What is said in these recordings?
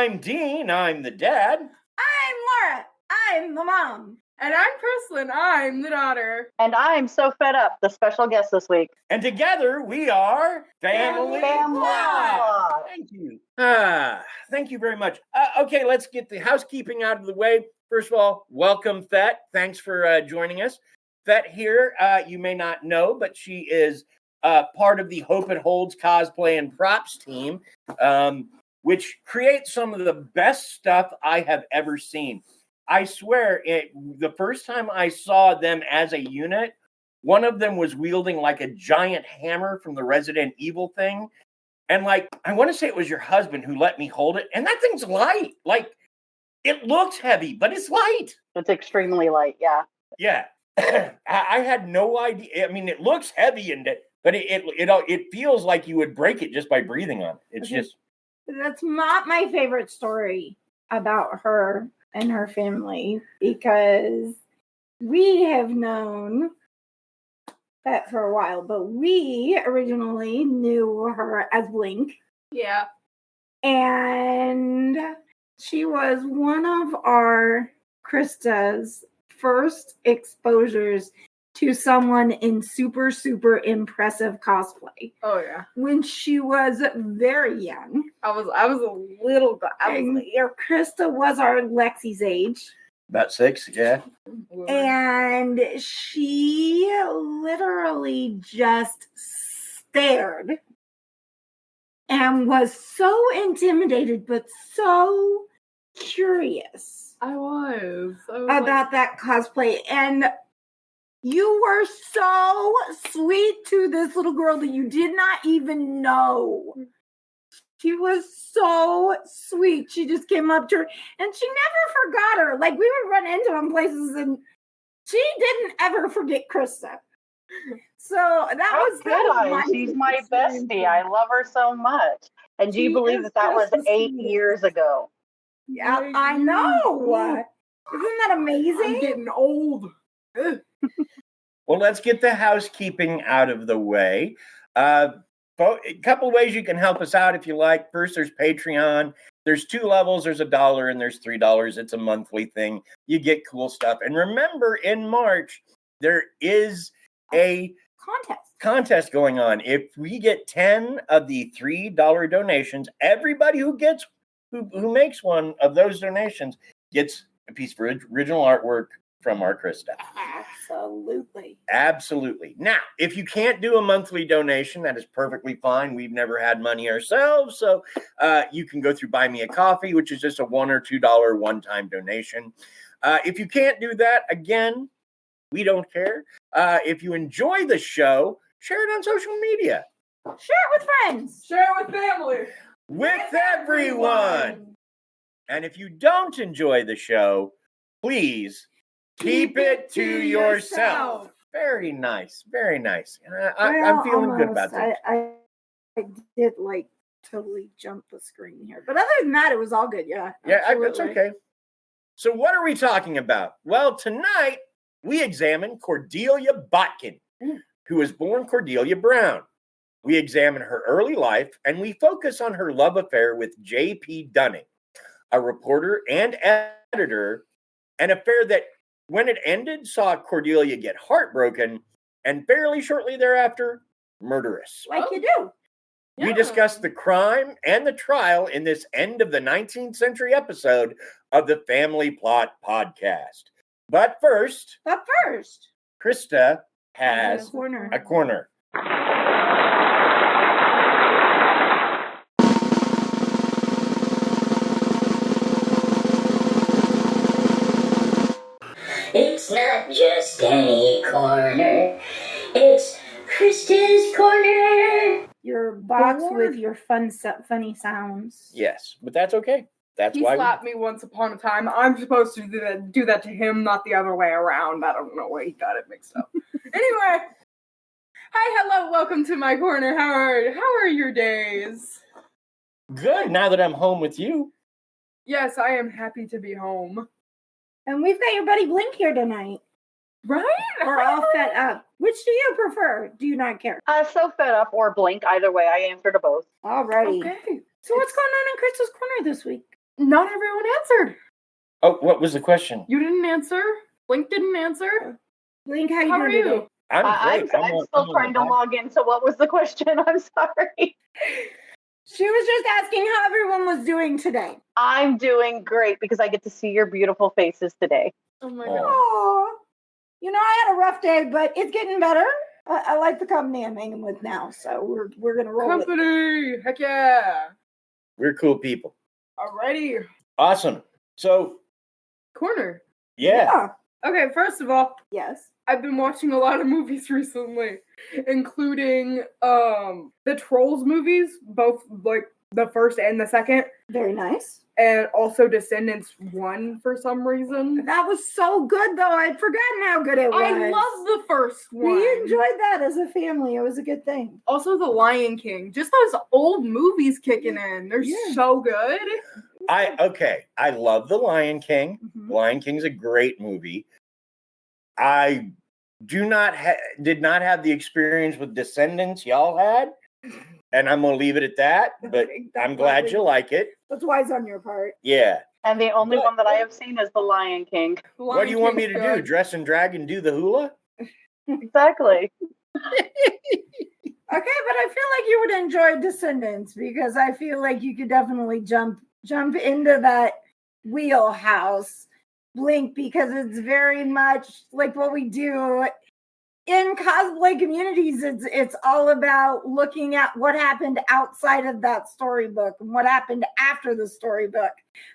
I'm Dean, I'm the dad. I'm Laura, I'm the mom. And I'm Krysta, I'm the daughter. And I'm SoFettUp, the special guest this week. And together we are Family Plot. Thank you. Thank you very much. Okay, let's get the housekeeping out of the way. First of all, welcome, Fett. Thanks for joining us. Fett here, you may not know, but she is part of the Hope It Holds cosplay and props team, which creates some of the best stuff I have ever seen. I swear, the first time I saw them as a unit, one of them was wielding like a giant hammer from the Resident Evil thing. And like, I want to say it was your husband who let me hold it. And that thing's light. Like, it looks heavy, but it's light. It's extremely light, yeah. Yeah. I had no idea. I mean, it looks heavy, but it feels like you would break it just by breathing on it. It's just... That's not my favorite story about her and her family, because we have known that for a while, but we originally knew her as Blink. Yeah. And she was one of our Krysta's first exposures to someone in super, super impressive cosplay. Oh yeah. When she was very young. I was a little Krysta was our Lexi's age. About 6, yeah. And she literally just stared and was so intimidated, but so curious. I was about that cosplay. And you were so sweet to this little girl that you did not even know. She was so sweet. She just came up to her and she never forgot her. Like, we would run into her in places and she didn't ever forget Krysta. So that was she's my bestie. I love her so much. And do you believe that was 8 years ago? Yeah, I know. Isn't that amazing? I'm getting old. Well, let's get the housekeeping out of the way. A couple of ways you can help us out if you like. First, there's Patreon. There's 2 levels. There's $1 and there's $3. It's a monthly thing. You get cool stuff. And remember, in March, there is a contest going on. If we get 10 of the $3 donations, everybody who makes one of those donations gets a piece of original artwork from our Krysta. Absolutely. Now, if you can't do a monthly donation, that is perfectly fine. We've never had money ourselves, so you can go through Buy Me a Coffee, which is just a $1 or $2 one-time donation. If you can't do that, again, we don't care. If you enjoy the show, share it on social media. Share it with friends. Share it with family. With everyone. And if you don't enjoy the show, please keep it to yourself. Very nice. Very nice. I'm feeling good about that. I did totally jump the screen here. But other than that, it was all good. Yeah. Yeah, it's okay. So what are we talking about? Well, tonight we examine Cordelia Botkin, who was born Cordelia Brown. We examine her early life and we focus on her love affair with J.P. Dunning, a reporter and editor, an affair that, when it ended, saw Cordelia get heartbroken and fairly shortly thereafter, murderous. Like you do. We discuss the crime and the trial in this end of the 19th century episode of the Family Plot podcast. But first, Krysta has a corner. not just any corner. It's Krysta's Corner. Your box with your funny sounds. Yes, but that's okay. That's He why. slapped me once upon a time. I'm supposed to do that to him, not the other way around. I don't know why he got it mixed up. Anyway, hi, hello, welcome to my corner. How are your days? Good. Now that I'm home with you. Yes, I am happy to be home. And we've got your buddy Blink here tonight. Right? We're all fed up. Which do you prefer? Do you not care? SoFettUp or Blink, either way, I answer to both. Alrighty. Okay. So what's going on in Krista's Corner this week? Not everyone answered. Oh, what was the question? You didn't answer. Blink didn't answer. Blink, how How you are doing you? today? I'm great. I'm still trying to log in. So what was the question? I'm sorry. She was just asking how everyone was doing today. I'm doing great because I get to see your beautiful faces today. Oh my Oh. god. Aww. You know, I had a rough day, but it's getting better. I like the company I'm hanging with now, so we're gonna roll with it. Company. Heck yeah. We're cool people. Alrighty. Awesome. So, Corner. yeah. Okay, first of all, Yes. I've been watching a lot of movies recently, including the Trolls movies, both like the first and the second, Very nice. and also Descendants 1 for some reason. That was so good, though. I'd forgotten how good it was. I love the first one. We enjoyed that as a family. It was a good thing. Also, The Lion King. Just those old movies kicking in. They're Yeah. so good. I love The Lion King. Mhm. Lion King's a great movie. I did not have the experience with Descendants y'all had, and I'm gonna leave it at that. But I'm glad you like it. That's wise on your part. Yeah. And the only But- one that I have seen is The Lion King. The What Lion do you want me King's to do? good. Dress and drag and do the hula? Exactly. Okay, but I feel like you would enjoy Descendants because I feel like you could definitely jump into that wheelhouse, Blink, because it's very much like what we do in cosplay communities. It's all about looking at what happened outside of that storybook and what happened after the storybook.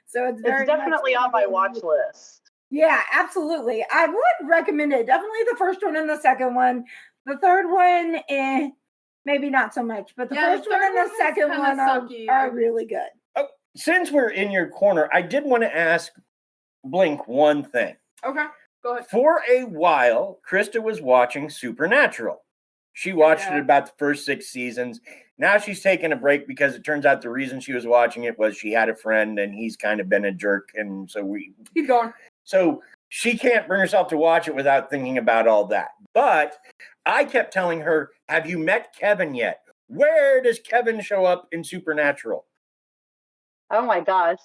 So it's very It's definitely much on my watch list. Yeah, absolutely. I would recommend it. Definitely the first one and the second one. The third one, maybe not so much, but the Yeah, the first one third and the one is second kinda one sucky. are really good. Since we're in your corner, I did want to ask Blink one thing. Okay, go ahead. For a while, Krysta was watching Supernatural. She watched Yeah. it about the first 6 seasons. Now she's taking a break because it turns out the reason she was watching it was she had a friend and he's kind of been a jerk. And Keep going. so she can't bring herself to watch it without thinking about all that. But I kept telling her, have you met Kevin yet? Where does Kevin show up in Supernatural? Oh my gosh.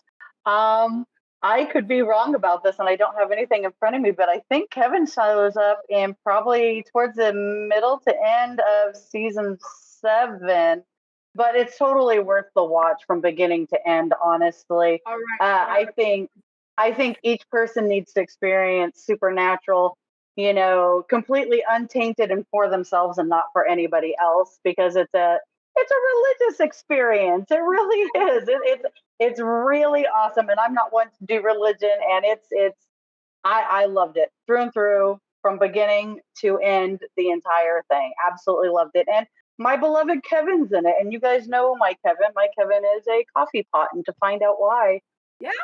I could be wrong about this and I don't have anything in front of me, but I think Kevin shows up in probably towards the middle to end of season 7. But it's totally worth the watch from beginning to end, honestly. All right. I think each person needs to experience Supernatural, completely untainted and for themselves and not for anybody else, because it's a religious experience. It really is. It's really awesome. And I'm not one to do religion, and I loved it through and through from beginning to end, the entire thing. Absolutely loved it. And my beloved Kevin's in it. And you guys know my Kevin. My Kevin is a coffee pot. And to find out why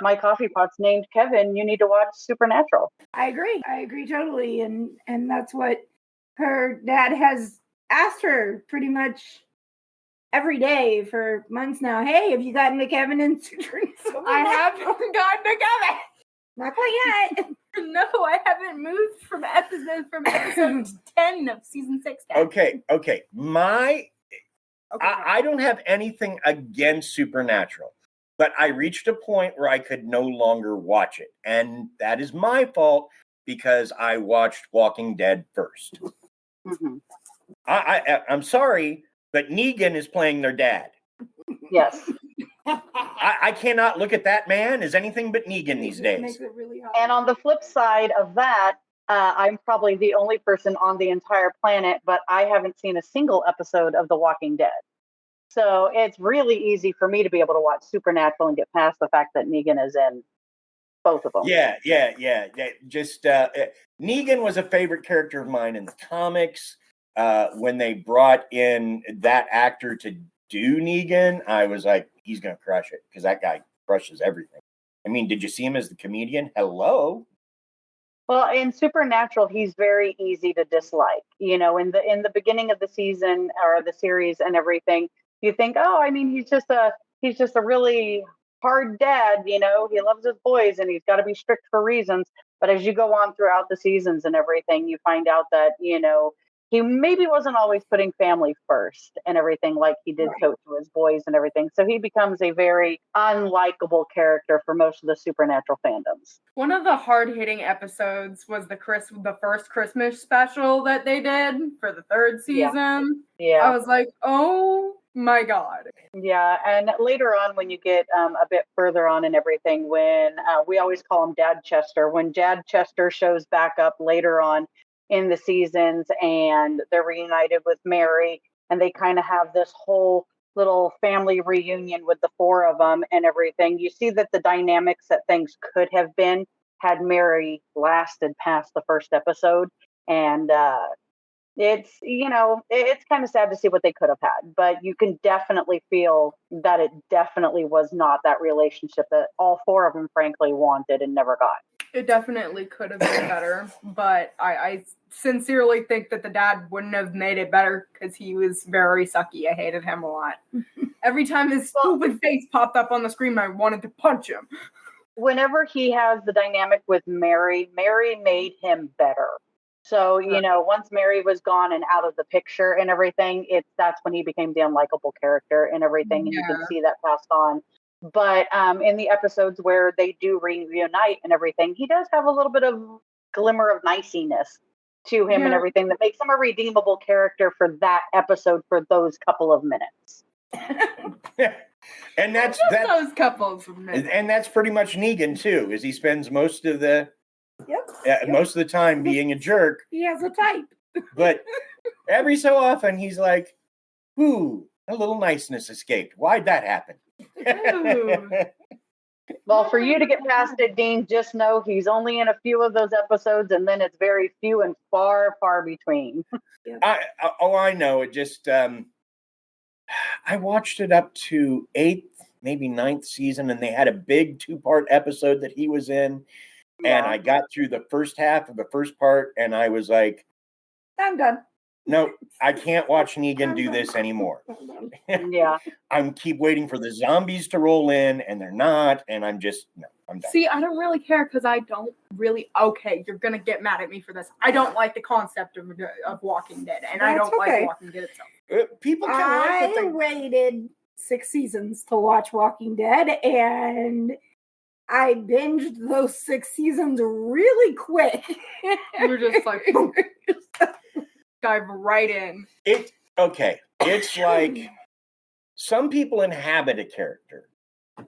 my coffee pot's named Kevin, you need to watch Supernatural. I agree totally. And that's what her dad has asked her pretty much every day for months now. Hey, have you gotten to Kevin and Supernatural? I haven't gotten to Kevin. Not quite yet. No, I haven't moved from episode 10 of season 6 yet. Okay. Okay. I don't have anything against Supernatural, but I reached a point where I could no longer watch it. And that is my fault because I watched Walking Dead first. Mm-hmm. I'm sorry, but Negan is playing their dad. Yes. I cannot look at that man as anything but Negan these days. Makes it really hard. And on the flip side of that, I'm probably the only person on the entire planet, but I haven't seen a single episode of The Walking Dead. So it's really easy for me to be able to watch Supernatural and get past the fact that Negan is in both of them. Yeah. Just Negan was a favorite character of mine in the comics. When they brought in that actor to do Negan, I was like, he's gonna crush it, because that guy crushes everything. I mean, did you see him as the comedian? Hello. Well, in Supernatural, he's very easy to dislike. You know, in the beginning of the season or the series and everything, you think, oh, I mean, he's just a really hard dad. You know, he loves his boys and he's got to be strict for reasons. But as you go on throughout the seasons and everything, you find out that, you know, he maybe wasn't always putting family first and everything like he did to his boys and everything. So he becomes a very unlikable character for most of the Supernatural fandoms. One of the hard-hitting episodes was the first Christmas special that they did for the third season. Yeah. I was like, oh my God. Yeah, and later on when you get a bit further on and everything, when we always call him Dad Chester, when Dad Chester shows back up later on in the seasons and they're reunited with Mary and they kind of have this whole little family reunion with the four of them and everything, you see that the dynamics that things could have been had Mary lasted past the first episode. And it's, you know, it's kind of sad to see what they could have had, but you can definitely feel that it definitely was not that relationship that all four of them frankly wanted and never got. It definitely could have been better, but I sincerely think that the dad wouldn't have made it better because he was very sucky. I hated him a lot. Every time his stupid face popped up on the screen, I wanted to punch him. Whenever he has the dynamic with Mary, Mary made him better. So, you know, once Mary was gone and out of the picture and everything, that's when he became the unlikable character and everything, and you could see that passed on. But in the episodes where they do reunite and everything, he does have a little bit of glimmer of niceness to him and everything that makes him a redeemable character for that episode for those couple of minutes. And that's those couples of minutes. And that's pretty much Negan too, is he spends most of the most of the time being a jerk. He has a type. But every so often he's like, ooh, a little niceness escaped. Why'd that happen? Well, for you to get past it, Dean, just know he's only in a few of those episodes, and then it's very few and far, far between. I know. It just, I watched it up to 8th, maybe 9th season, and they had a big 2-part episode that he was in. And I got through the first half of the first part, and I was like, I'm done. No, I can't watch Negan do this anymore. Yeah. I'm keep waiting for the zombies to roll in, and they're not, and I'm done. See, I don't really care because I don't really. Okay, you're gonna get mad at me for this. I don't like the concept of Walking Dead, and I don't like Walking Dead itself. People can I waited 6 seasons to watch Walking Dead, and I binged those 6 seasons really quick. You're just like dive right in. It's like some people inhabit a character,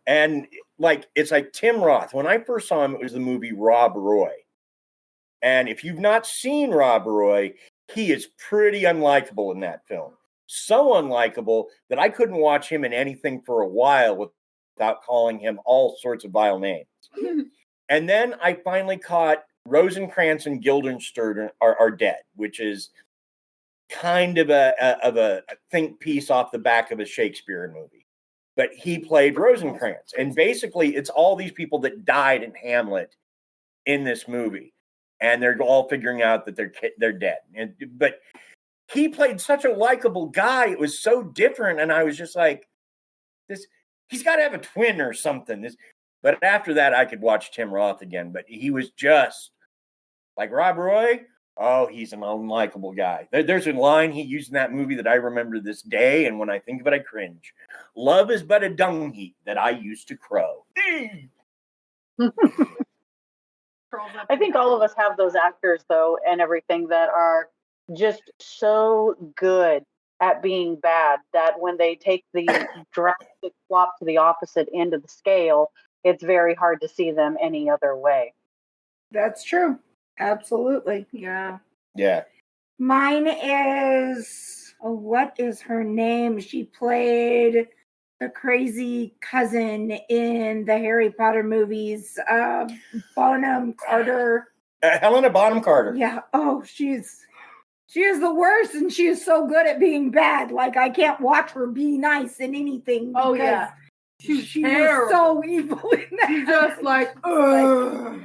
and like it's like Tim Roth. When I first saw him, it was the movie Rob Roy, and if you've not seen Rob Roy, he is pretty unlikable in that film. So unlikable that I couldn't watch him in anything for a while without calling him all sorts of vile names. And then I finally caught Rosencrantz and Guildenstern are Dead, which is kind of a think piece off the back of a Shakespeare movie. But he played Rosencrantz. And basically, it's all these people that died in Hamlet in this movie. And they're all figuring out that they're dead. But he played such a likable guy. It was so different. And I was just like, he's got to have a twin or something. But after that, I could watch Tim Roth again. But he was just like Rob Roy. Oh, he's an unlikable guy. There's a line he used in that movie that I remember this day, and when I think of it, I cringe. Love is but a dung heap that I used to crow. I think all of us have those actors, though, and everything that are just so good at being bad that when they take the drastic flop to the opposite end of the scale, it's very hard to see them any other way. That's true. Absolutely. Yeah. Yeah. Mine is, what is her name? She played the crazy cousin in the Harry Potter movies, Bonham Carter. Helena Bonham Carter. Yeah. Oh, she is the worst, and she is so good at being bad. Like, I can't watch her be nice in anything. Oh, yeah. She was so evil in that. She's just like, ugh.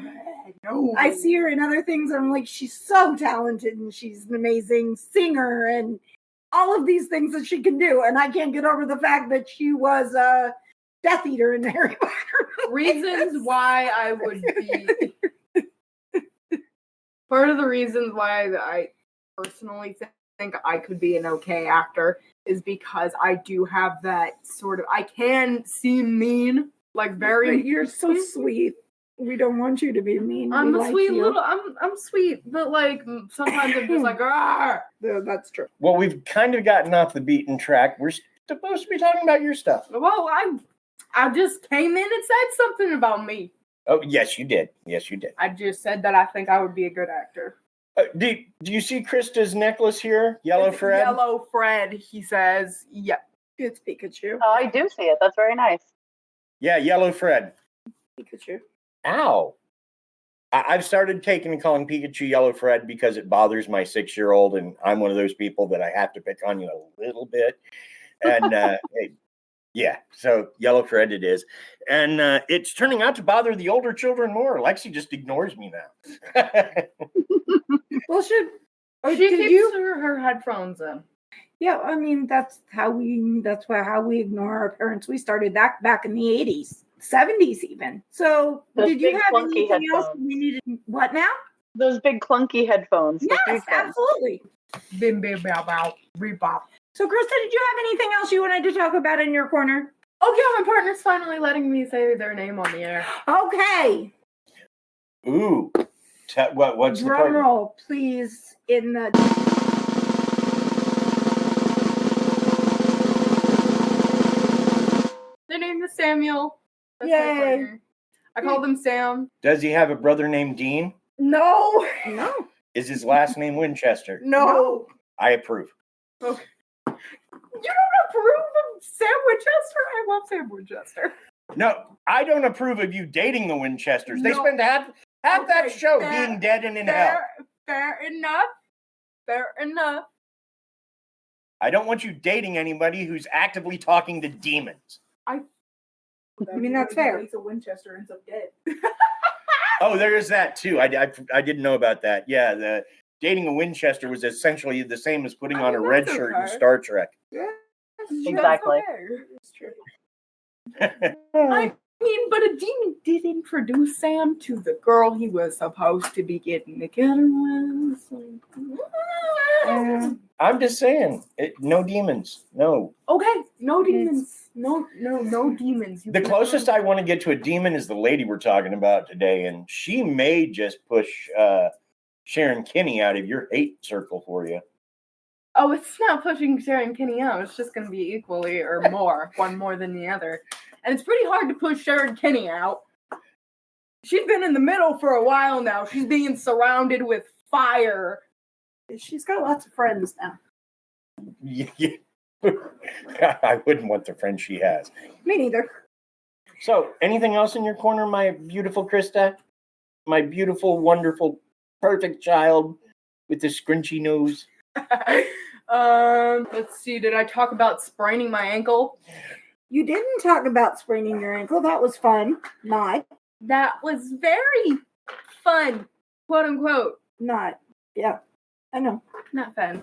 No. I see her in other things, and I'm like, she's so talented, and she's an amazing singer, and all of these things that she can do. And I can't get over the fact that she was a Death Eater in the Harry Potter movies. Reasons why I would be... Part of the reasons why I personally think I could be an okay actor is because I do have that sort of... I can seem mean, like very... You're so sweet. We don't want you to be mean. I'm We a like sweet you. little... I'm sweet, but like sometimes I'm just like, ah. Yeah, that's true. Well, we've kind of gotten off the beaten track. We're supposed to be talking about your stuff. Well, I just came in and said something about me. Oh, yes, you did. Yes, you did. I just said that I think I would be a good actor. Do you see Krista's necklace here? Yellow It's Fred? Yellow Fred, he says. Yeah. It's Pikachu. Oh, I do see it. That's very nice. Yeah, Yellow Fred. Pikachu. Ow. I've started taking and calling Pikachu Yellow Fred because it bothers my 6-year-old, and I'm one of those people that I have to pick on you a little bit. And yeah, so Yellow Fred it is. And it's turning out to bother the older children more. Lexi just ignores me now. Well, She keeps her headphones in. Yeah, I mean that's how we ignore our parents. We started that back in the 80s, 70s even. So Those did you big have clunky anything else headphones. we needed? What now? Those big clunky headphones. the Yes, huge ones. absolutely. Bim bim bow bow, rebop. So Krista, did you have anything else you wanted to talk about in your corner? Oh yeah, my partner's finally letting me say their name on the air. Okay. Ooh. What's the Drum part? roll, please, in the Their name is Samuel. That's Yay. my partner. I call them Sam. Does he have a brother named Dean? No. No. Is his last name Winchester? No. I approve. Okay. You don't approve of Sam Winchester? I love Sam Winchester. No, I don't approve of you dating the Winchesters. They No. spend half that Okay, show fair- being dead and in hell. Fair enough. Fair enough. I don't want you dating anybody who's actively talking to demons. I mean, that's fair. It's a Winchester ends up dead. Oh, there is that too. I didn't know about that. Yeah, the dating a Winchester was essentially the same as putting on a red that's shirt in okay. Star Trek. Exactly. It's true. I mean, but a demon did introduce Sam to the girl he was supposed to be getting together with. I'm just saying, no demons. No. Okay, no demons. No demons. You The can- closest I want to get to a demon is the lady we're talking about today, and she may just push Sharon Kinney out of your hate circle for you. Oh, it's not pushing Sharon Kinney out. It's just going to be equally or more, one more than the other. And it's pretty hard to push Sharon Kinney out. She's been in the middle for a while now. She's being surrounded with fire. She's got lots of friends now. Yeah. I wouldn't want the friend she has. Me neither. So, anything else in your corner, my beautiful Krysta? My beautiful, wonderful, perfect child with the scrunchy nose. Let's see. Did I talk about spraining my ankle? You didn't talk about spraining your ankle. That was fun. Not. That was very fun, quote unquote. Not. Yeah. I know. Not fun.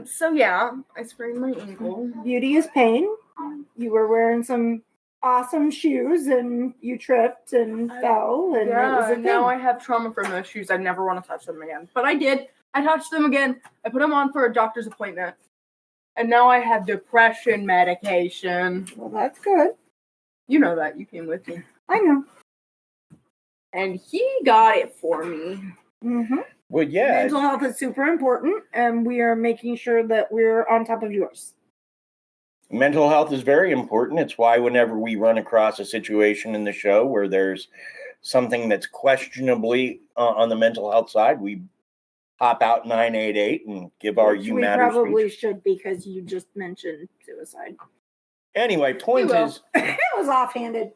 So yeah, I sprained my ankle. Beauty is pain. You were wearing some awesome shoes and you tripped and fell and it was a Yeah, thing. now I have trauma from those shoes. I never want to touch them again. But I did. I touched them again. I put them on for a doctor's appointment. And now I have depression medication. Well, that's good. You know that. You came with me. I know. And he got it for me. Mm-hmm. Well, yeah. Mental health is super important, and we are making sure that we're on top of yours. Mental health is very important. It's why whenever we run across a situation in the show where there's something that's questionably on the mental health side, we hop out 988 and give our Which You we Matter probably speech. should, because you just mentioned suicide. Anyway, point is, it was offhanded.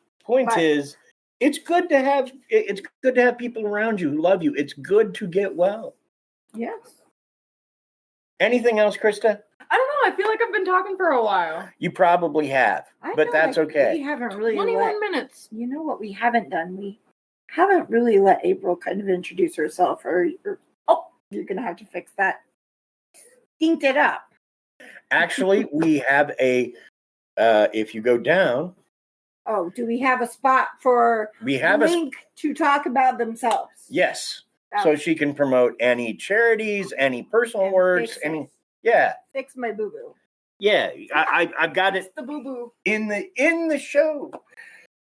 is, it's good to have people around you who love you. It's good to get well. Yes. Anything else, Krysta? I don't know. I feel like I've been talking for a while. You probably have, but that's okay. We haven't really 21 minutes. You know what we haven't done? We haven't really let April kind of introduce herself, or you're gonna have to fix that. Synced it up. Actually, we have a. If you go down. Oh, do we have a spot for We have Link to talk about themselves? Yes. Oh. So she can promote any charities, any personal And works, fix any. it. Yeah. Fix my boo boo. Yeah, I've got it The boo boo in the show.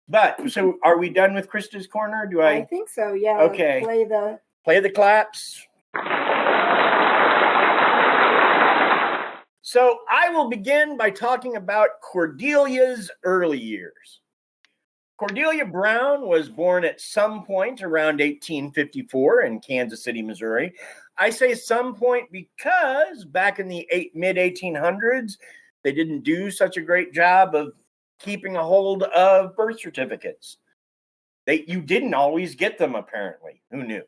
But so are we done with Krysta's corner? Do I think so. Yeah. Okay. Play the claps? So I will begin by talking about Cordelia's early years. Cordelia Brown was born at some point around 1854 in Kansas City, Missouri. I say some point because back in the mid-1800s, they didn't do such a great job of keeping a hold of birth certificates. You didn't always get them, apparently. Who knew?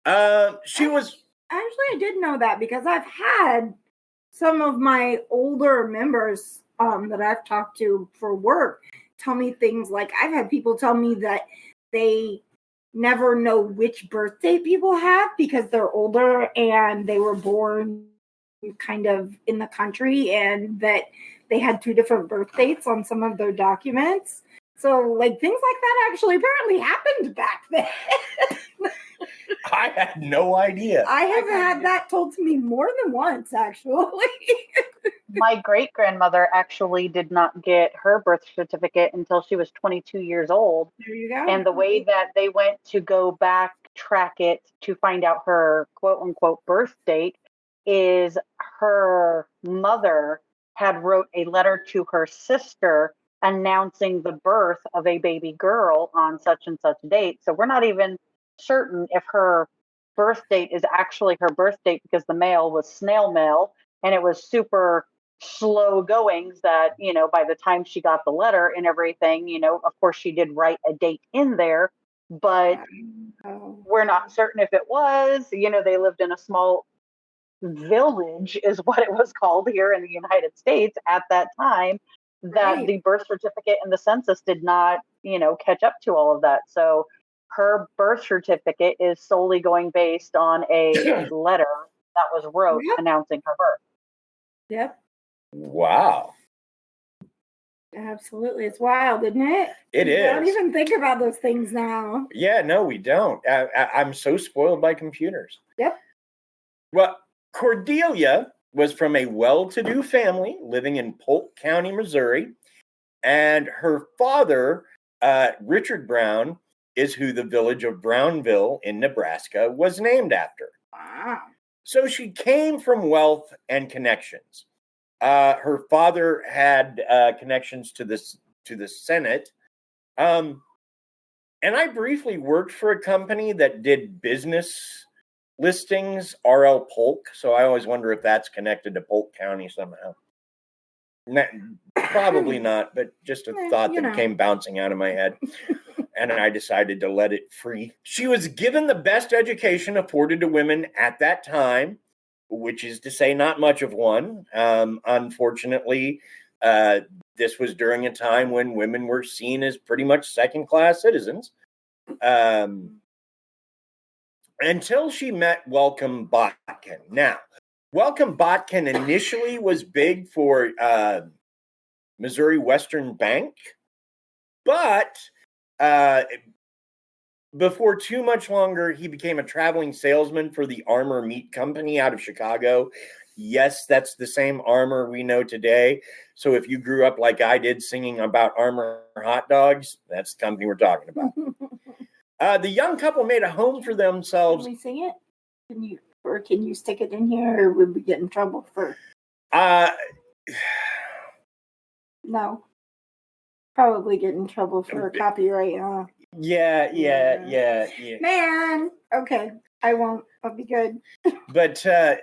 Actually, I did know that, because I've had some of my older members that I've talked to for work tell me things like, I've had people tell me that they never know which birthday people have because they're older and they were born kind of in the country, and that they had 2 different birth dates on some of their documents. So, like, things like that actually apparently happened back then. I had no idea. I have had that told to me more than once, actually. My great-grandmother actually did not get her birth certificate until she was 22 years old. There you go. And the way that they went to go back, track it to find out her quote-unquote birth date is her mother had wrote a letter to her sister announcing the birth of a baby girl on such and such date. So we're not even certain if her birth date is actually her birth date, because the mail was snail mail and it was super slow goings that, by the time she got the letter and everything, of course she did write a date in there, but we're not certain if it was, they lived in a small village is what it was called here in the United States at that time, that the birth certificate and the census did not, catch up to all of that. So her birth certificate is solely going based on a letter that was wrote announcing her birth. Yep. Wow. Absolutely. It's wild, isn't it? It is. I don't even think about those things now. Yeah, no, we don't. I'm so spoiled by computers. Yep. Well, Cordelia was from a well-to-do family living in Polk County, Missouri. And her father, Richard Brown, is who the village of Brownville in Nebraska was named after. Wow. So she came from wealth and connections. Her father had connections to the Senate. And I briefly worked for a company that did business listings, RL Polk. So I always wonder if that's connected to Polk County somehow. Probably not, but just a thought that came bouncing out of my head. And I decided to let it free. She was given the best education afforded to women at that time, which is to say not much of one. Unfortunately, this was during a time when women were seen as pretty much second-class citizens. Until she met Welcome Botkin. Now, Welcome Botkin initially was big for Missouri Western Bank, but before too much longer, he became a traveling salesman for the Armour Meat Company out of Chicago. Yes, that's the same Armour we know today. So if you grew up like I did singing about Armour hot dogs, that's the company we're talking about. The young couple made a home for themselves. Can we sing it? Can you stick it in here, or would we get in trouble for? No. Probably get in trouble for copyright. Yeah. Man. Okay. I won't. I'll be good. But the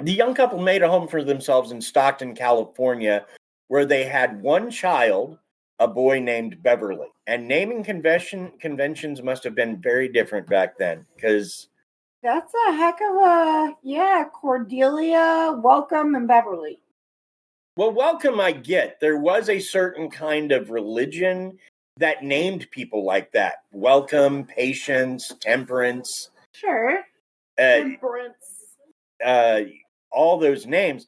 young couple made a home for themselves in Stockton, California, where they had one child, a boy named Beverly. And naming conventions must have been very different back then, because That's a heck of a, Cordelia, Welcome, and Beverly. well, Welcome, I get. There was a certain kind of religion that named people like that. Welcome, Patience, Temperance. Sure. Temperance. All those names,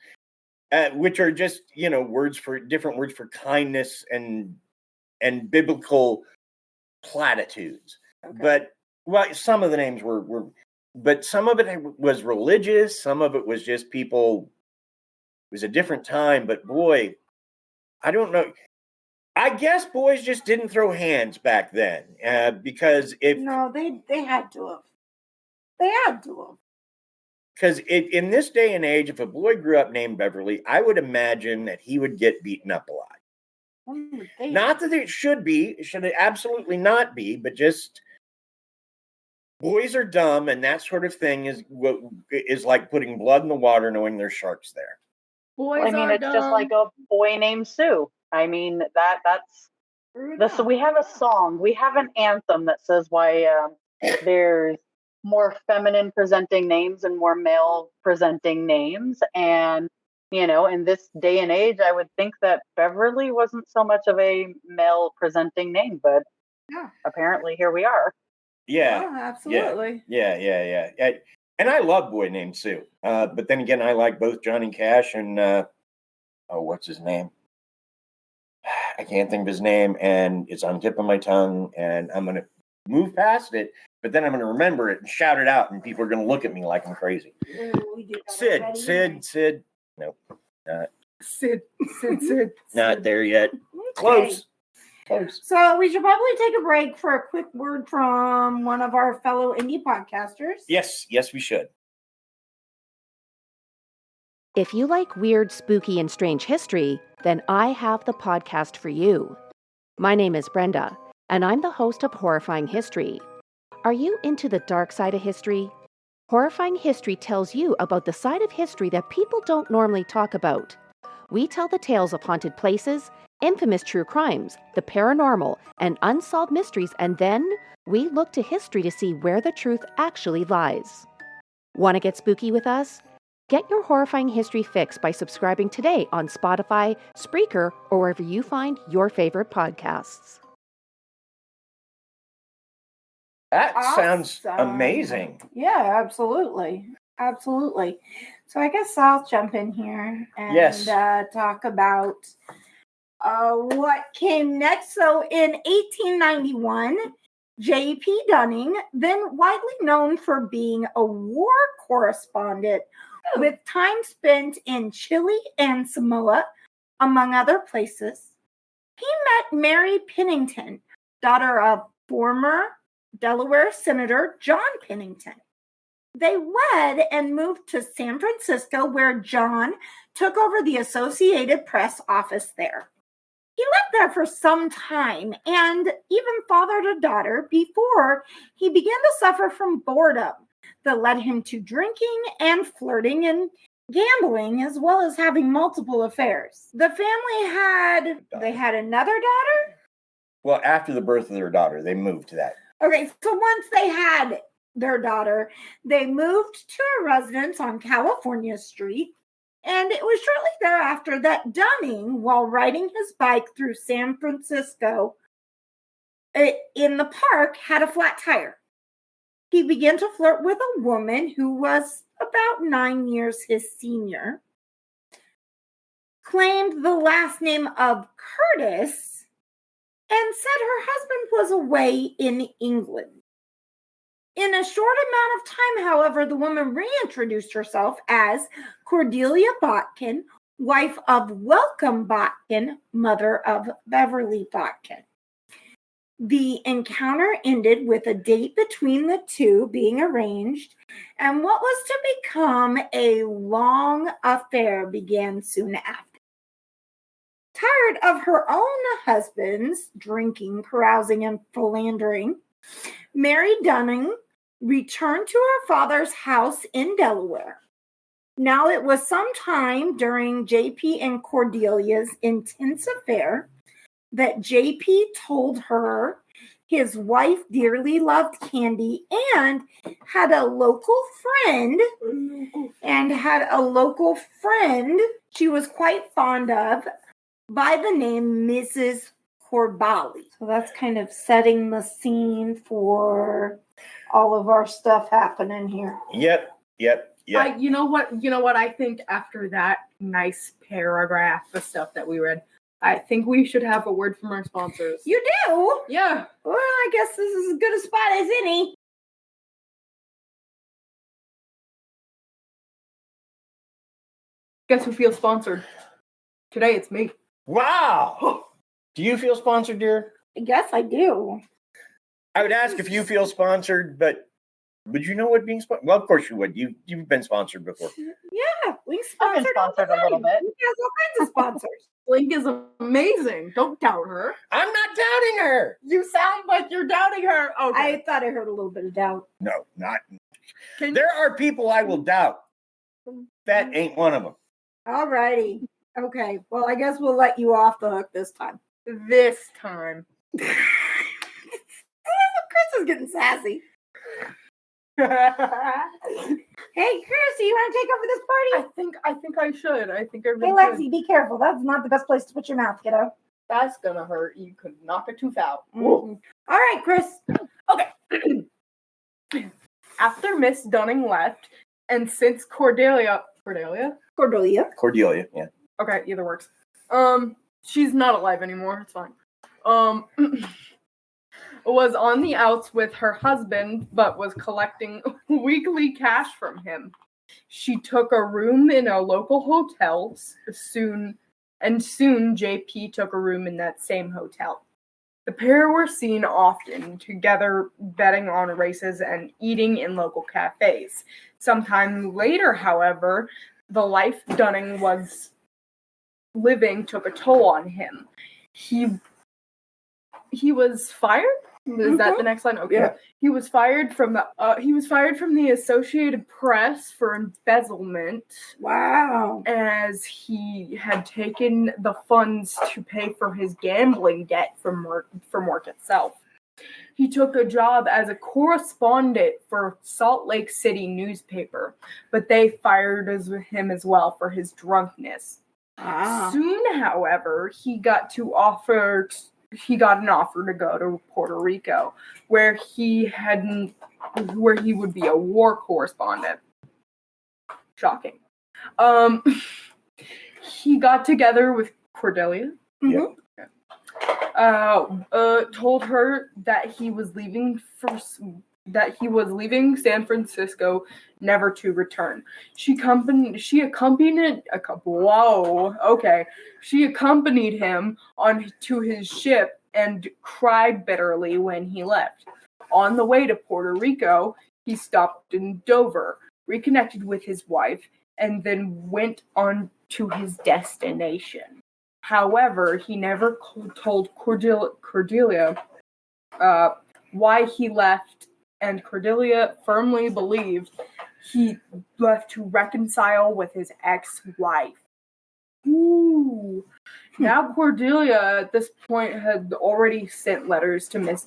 which are just, different words for kindness and biblical platitudes. Okay. But, some of the names were, but some of it was religious. Some of it was just people. It was a different time, but boy, I don't know. I guess boys just didn't throw hands back then, because No, they had to have. They had to have. because in this day and age, if a boy grew up named Beverly, I would imagine that he would get beaten up a lot. Not that it should be, it should absolutely not be, but just boys are dumb, and that sort of thing is like putting blood in the water, knowing there's sharks there. Boys I mean, are it's dumb. just like a boy named Sue. I mean, so we have a song, we have an anthem that says why there's more feminine presenting names and more male presenting names. And, in this day and age, I would think that Beverly wasn't so much of a male presenting name, but apparently here we are. Yeah, absolutely. Yeah. And I love Boy Named Sue. But then again, I like both Johnny Cash and what's his name? I can't think of his name, and it's on the tip of my tongue, and I'm gonna move past it, but then I'm gonna remember it and shout it out, and people are gonna look at me like I'm crazy. Sid. Nope. Sid. Not there yet. Close. So we should probably take a break for a quick word from one of our fellow indie podcasters. Yes, we should. If you like weird, spooky, and strange history, then I have the podcast for you. My name is Brenda, and I'm the host of Horrifying History. Are you into the dark side of history? Horrifying History tells you about the side of history that people don't normally talk about. We tell the tales of haunted places, infamous true crimes, the paranormal, and unsolved mysteries, and then we look to history to see where the truth actually lies. Want to get spooky with us? Get your Horrifying History fix by subscribing today on Spotify, Spreaker, or wherever you find your favorite podcasts. That sounds amazing. Yeah, absolutely. So I guess I'll jump in here and talk about what came next. So in 1891, J.P. Dunning, then widely known for being a war correspondent with time spent in Chile and Samoa, among other places, he met Mary Pennington, daughter of former Delaware Senator John Pennington. They wed and moved to San Francisco, where John took over the Associated Press office there. He lived there for some time and even fathered a daughter before he began to suffer from boredom that led him to drinking and flirting and gambling, as well as having multiple affairs. The family had another daughter? Well, after the birth of their daughter, they moved to that. Okay, so once they had their daughter, they moved to a residence on California Street, and it was shortly thereafter that Dunning, while riding his bike through San Francisco in the park, had a flat tire. He began to flirt with a woman who was about 9 years his senior, claimed the last name of Curtis, and said her husband was away in England. In a short amount of time, however, the woman reintroduced herself as Cordelia Botkin, wife of Welcome Botkin, mother of Beverly Botkin. The encounter ended with a date between the two being arranged, and what was to become a long affair began soon after. Tired of her own husband's drinking, carousing, and philandering, Mary Dunning returned to her father's house in Delaware. Now, it was sometime during JP and Cordelia's intense affair that JP told her his wife dearly loved candy and had a local friend she was quite fond of by the name Mrs. Corbali. So that's kind of setting the scene for all of our stuff happening here. Yep. You know what? I think after that nice paragraph of stuff that we read, I think we should have a word from our sponsors. You do? Yeah. Well, I guess this is as good a spot as any. Guess who feels sponsored? Today it's me. Wow. Do you feel sponsored, dear? I guess I do. I would ask if you feel sponsored, but would you know what being sponsored? Well, of course you would. You've been sponsored before. Yeah, we I've been sponsored all the sponsored a little time. bit. We have all kinds of sponsors. Blink is amazing. Don't doubt her. I'm not doubting her. You sound like you're doubting her. Okay. I thought I heard a little bit of doubt. No, not. Can- There are people I will doubt. That ain't one of them. All righty. Okay. Well, I guess we'll let you off the hook this time. This time. Chris is getting sassy. Hey, Chris, do you want to take over this party? I think I should. I think I really Hey, should. Lexi, be careful. That's not the best place to put your mouth, kiddo. That's gonna hurt. You could knock a tooth out. Mm-hmm. All right, Chris. Okay. After Miss Dunning left, and since Cordelia, Cordelia. Cordelia, yeah. okay, either works. She's not alive anymore. It's fine. Was on the outs with her husband, but was collecting weekly cash from him. She took a room in a local hotel soon JP took a room in that same hotel. The pair were seen often together betting on races and eating in local cafes. Sometime later, however, the life Dunning was living took a toll on him. He was fired? Is that the next line? Okay. Yeah. He was fired from the Associated Press for embezzlement. Wow. As he had taken the funds to pay for his gambling debt from work itself. He took a job as a correspondent for Salt Lake City newspaper, but they fired him as well for his drunkenness. Wow. Soon, however, he got an offer to go to Puerto Rico, where he would be a war correspondent. Shocking. He got together with Cordelia. Yep. Told her that he was leaving San Francisco, never to return. She accompanied him on to his ship and cried bitterly when he left. On the way to Puerto Rico, he stopped in Dover, reconnected with his wife, and then went on to his destination. However, he never told Cordelia why he left, and Cordelia firmly believed he left to reconcile with his ex-wife. Ooh. Now Cordelia, at this point, had already sent letters to Miss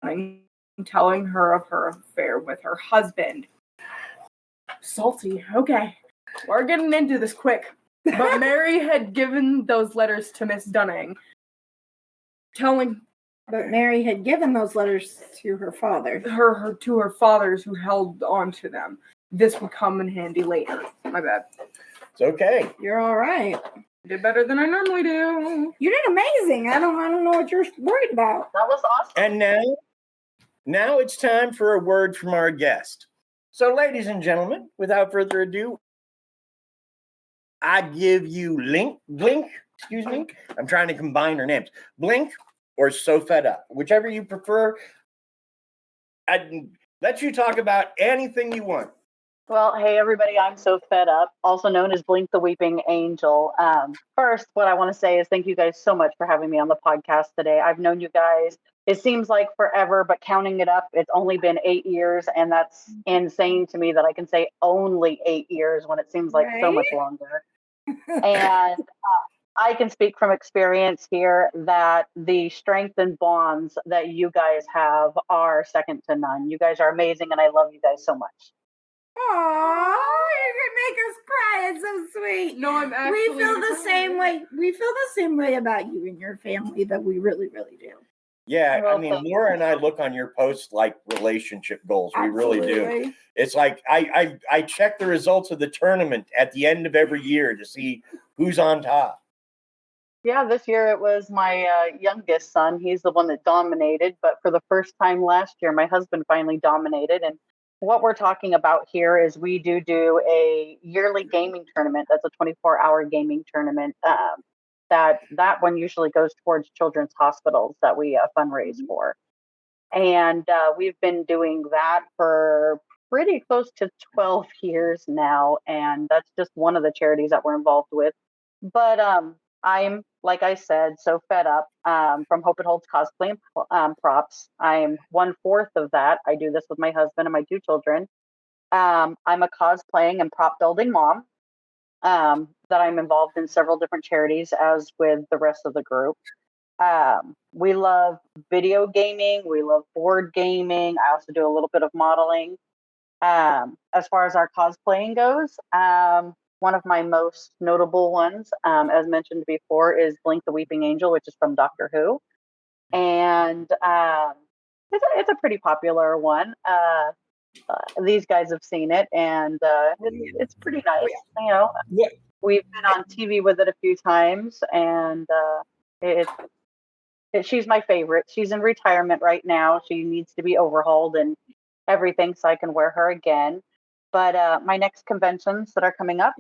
Dunning, telling her of her affair with her husband. Salty. Okay. We're getting into this quick. But Mary had given those letters to Miss Dunning, But Mary had given those letters to her father. to her fathers who held on to them. This would come in handy later. My bad. It's okay. You're all right. Did better than I normally do. You did amazing. I don't know what you're worried about. That was awesome. And now it's time for a word from our guest. So, ladies and gentlemen, without further ado, I give you Blink, excuse me. I'm trying to combine her names. Blink or SoFettUp, whichever you prefer. I'd let you talk about anything you want. Well, hey, everybody, I'm so fed up, also known as Blink the Weeping Angel. First, what I want to say is thank you guys so much for having me on the podcast today. I've known you guys it seems like forever, but counting it up, it's only been 8 years. And that's insane to me that I can say only 8 years when it seems like so much longer. And I can speak from experience here that the strength and bonds that you guys have are second to none. You guys are amazing, and I love you guys so much. Oh, you can make us cry. It's so sweet. No, I'm actually. We feel the same way. We feel the same way about you and your family. That we really, really do. Yeah, I mean, Laura and I look on your posts like relationship goals. We really do. It's like I check the results of the tournament at the end of every year to see who's on top. Yeah, this year it was my youngest son. He's the one that dominated. But for the first time last year, my husband finally dominated. And what we're talking about here is we do a yearly gaming tournament. That's a 24-hour gaming tournament. That one usually goes towards children's hospitals that we fundraise for. And we've been doing that for pretty close to 12 years now. And that's just one of the charities that we're involved with. But I'm, like I said, SoFettUp from Hope It Holds Cosplay and Props. I'm 1/4 of that. I do this with my husband and my 2 children. I'm a cosplaying and prop building mom that I'm involved in several different charities as with the rest of the group. We love video gaming. We love board gaming. I also do a little bit of modeling. As far as our cosplaying goes, one of my most notable ones, as mentioned before, is Blink the Weeping Angel, which is from Doctor Who. And it's a pretty popular one. These guys have seen it, and it's pretty nice. You know, we've been on TV with it a few times, and she's my favorite. She's in retirement right now. She needs to be overhauled and everything so I can wear her again. But my next conventions that are coming up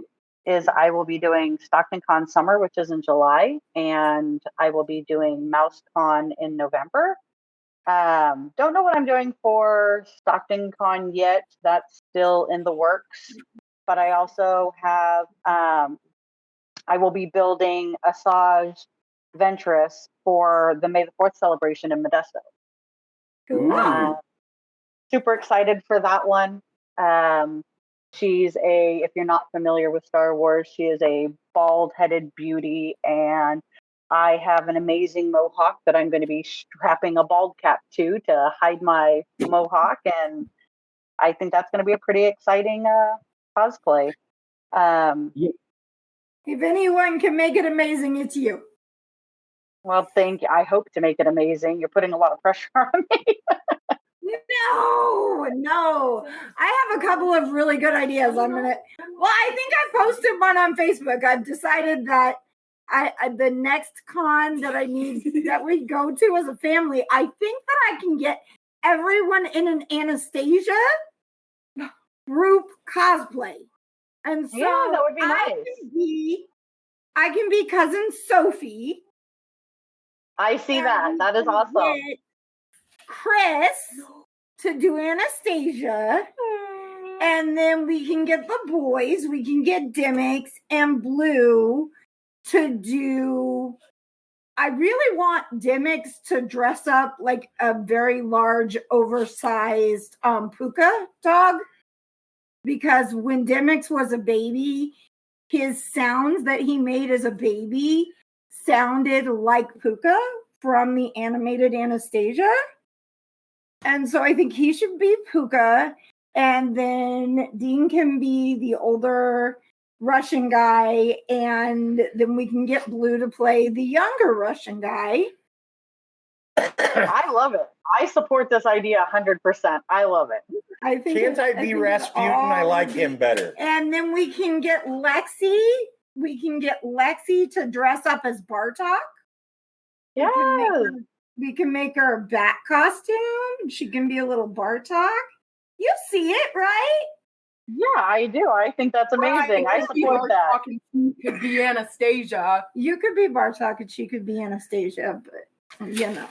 is I will be doing Stockton Con Summer, which is in July, and I will be doing Mouse Con in November. Don't know what I'm doing for Stockton Con yet. That's still in the works. But I also have, I will be building Asajj Ventress for the May the 4th celebration in Modesto. Super excited for that one. She's if you're not familiar with Star Wars, she is a bald-headed beauty, and I have an amazing mohawk that I'm going to be strapping a bald cap to hide my mohawk, and I think that's going to be a pretty exciting cosplay. If anyone can make it amazing, it's you. Well, thank you. I hope to make it amazing. You're putting a lot of pressure on me. No. I have a couple of really good ideas. I think I posted one on Facebook. I've decided that the next con that I need that we go to as a family, I think that I can get everyone in an Anastasia group cosplay. And so yeah, that would be nice. I can be cousin Sophie. I see that. That is awesome. Chris to do Anastasia, and then we can get the boys. We can get Dimmix and Blue to do. I really want Dimmix to dress up like a very large, oversized puka dog, because when Dimmix was a baby, his sounds that he made as a baby sounded like Puka from the animated Anastasia. And so I think he should be Puka, and then Dean can be the older Russian guy, and then we can get Blue to play the younger Russian guy. I love it. I support this idea 100%. I love it. Can't I be Rasputin? I like him better. And then we can get Lexi. We can get Lexi to dress up as Bartok. Yeah. We can make her a bat costume. She can be a little Bartok. You see it, right? Yeah, I do. I think that's amazing. I support that. You could be Anastasia. You could be Bartok and she could be Anastasia, but you know.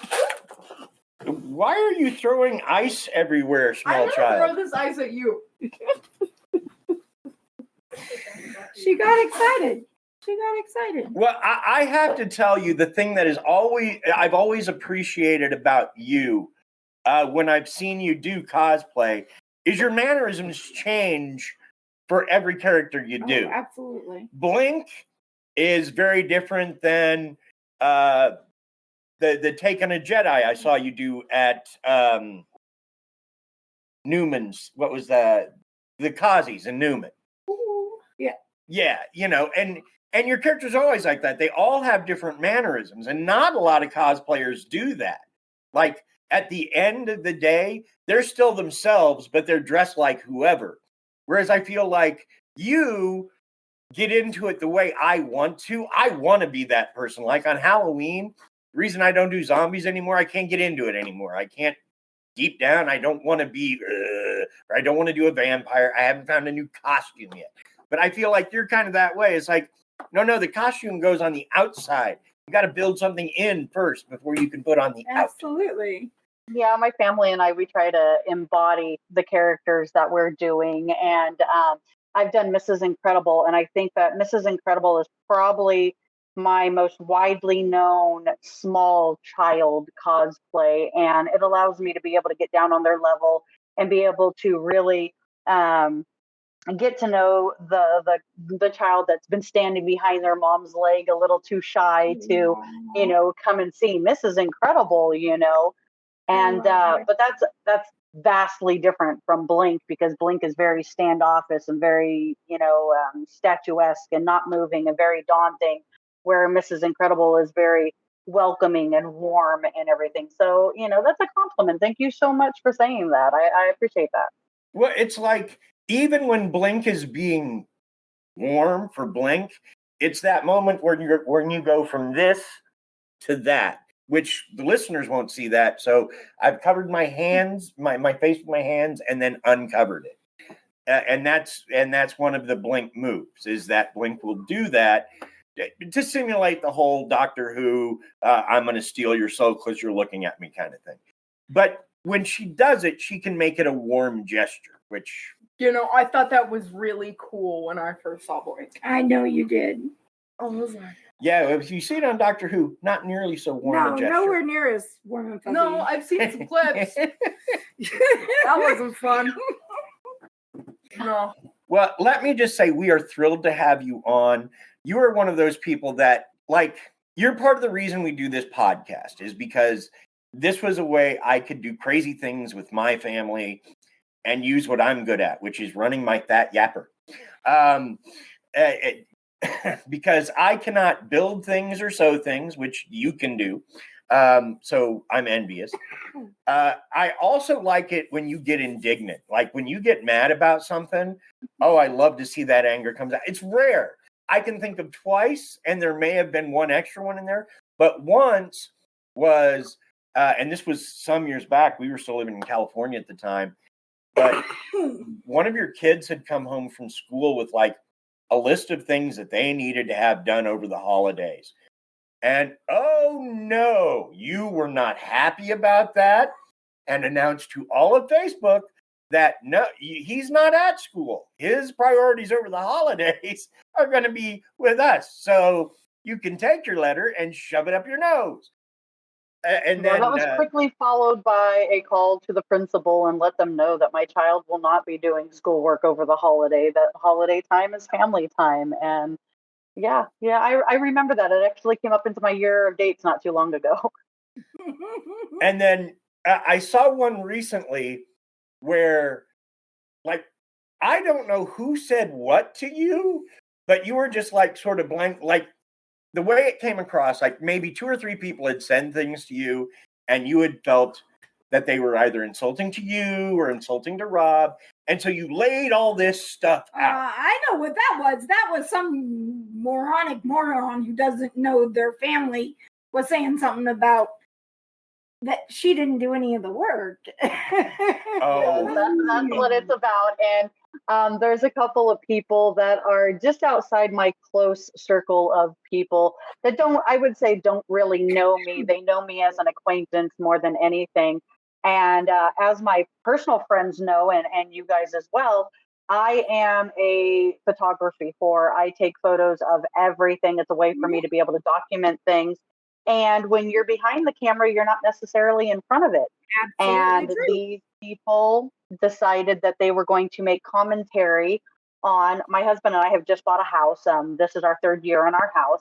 Why are you throwing ice everywhere, small child? I'm gonna throw this ice at you. She got excited. she got excited. Well, I have to tell you, the thing that I've always appreciated about you when I've seen you do cosplay is your mannerisms change for every character you do. Oh, absolutely. Blink is very different than the Take on a Jedi I saw you do at Newman's. What was the Kazi's in Newman? Ooh, yeah. Yeah, and your character's always like that. They all have different mannerisms, and not a lot of cosplayers do that. Like, at the end of the day, they're still themselves, but they're dressed like whoever. Whereas I feel like you get into it the way I want to. I want to be that person. Like on Halloween, the reason I don't do zombies anymore, I can't get into it anymore. I can't, deep down, I don't want to be, or I don't want to do a vampire. I haven't found a new costume yet. But I feel like you're kind of that way. It's like, no, the costume goes on the outside. You got to build something in first before you can put on the outside. Absolutely. Yeah, my family and I, we try to embody the characters that we're doing. And I've done Mrs. Incredible, and I think that Mrs. Incredible is probably my most widely known small child cosplay. And it allows me to be able to get down on their level and be able to really get to know the child that's been standing behind their mom's leg a little too shy to, come and see Mrs. Incredible, And but that's vastly different from Blink, because Blink is very standoffish and very, statuesque and not moving and very daunting, where Mrs. Incredible is very welcoming and warm and everything. So, that's a compliment. Thank you so much for saying that. I appreciate that. Well, it's like, even when Blink is being warm for Blink, it's that moment when you go from this to that, which the listeners won't see that. So I've covered my hands, my face with my hands, and then uncovered it. And that's one of the Blink moves, is that Blink will do that to simulate the whole Doctor Who, I'm going to steal your soul because you're looking at me kind of thing. But when she does it, she can make it a warm gesture, which... I thought that was really cool when I first saw Blink. I know you did. I was like... Yeah, if you see it on Doctor Who, not nearly so warm a gesture. Nowhere near as warm and fuzzy. No, I've seen some clips. That wasn't fun. No. Well, let me just say, we are thrilled to have you on. You are one of those people that, you're part of the reason we do this podcast, is because this was a way I could do crazy things with my family and use what I'm good at, which is running my fat yapper. Because I cannot build things or sew things, which you can do. So I'm envious. I also like it when you get indignant. Like when you get mad about something, I love to see that anger comes out. It's rare. I can think of twice, and there may have been one extra one in there, but once was, and this was some years back, we were still living in California at the time, but one of your kids had come home from school with a list of things that they needed to have done over the holidays. And oh no, you were not happy about that, and announced to all of Facebook that no, he's not at school. His priorities over the holidays are going to be with us. So you can take your letter and shove it up your nose. And then that was quickly followed by a call to the principal and let them know that my child will not be doing schoolwork over the holiday, that holiday time is family time. And I remember that. It actually came up into my year of dates not too long ago. And then I saw one recently where, I don't know who said what to you, but you were just sort of blank, the way it came across, maybe 2 or 3 people had said things to you, and you had felt that they were either insulting to you or insulting to Rob. And so you laid all this stuff out. I know what that was. That was some moronic moron who doesn't know their family was saying something about that she didn't do any of the work. Oh, that's what it's about. And there's a couple of people that are just outside my close circle of people that don't really know me. They know me as an acquaintance more than anything. And as my personal friends know, and you guys as well, I am a photography whore. I take photos of everything. It's a way for me to be able to document things. And when you're behind the camera, you're not necessarily in front of it. Absolutely And true. these people decided that they were going to make commentary on my husband and I have just bought a house. This is our 3rd year in our house,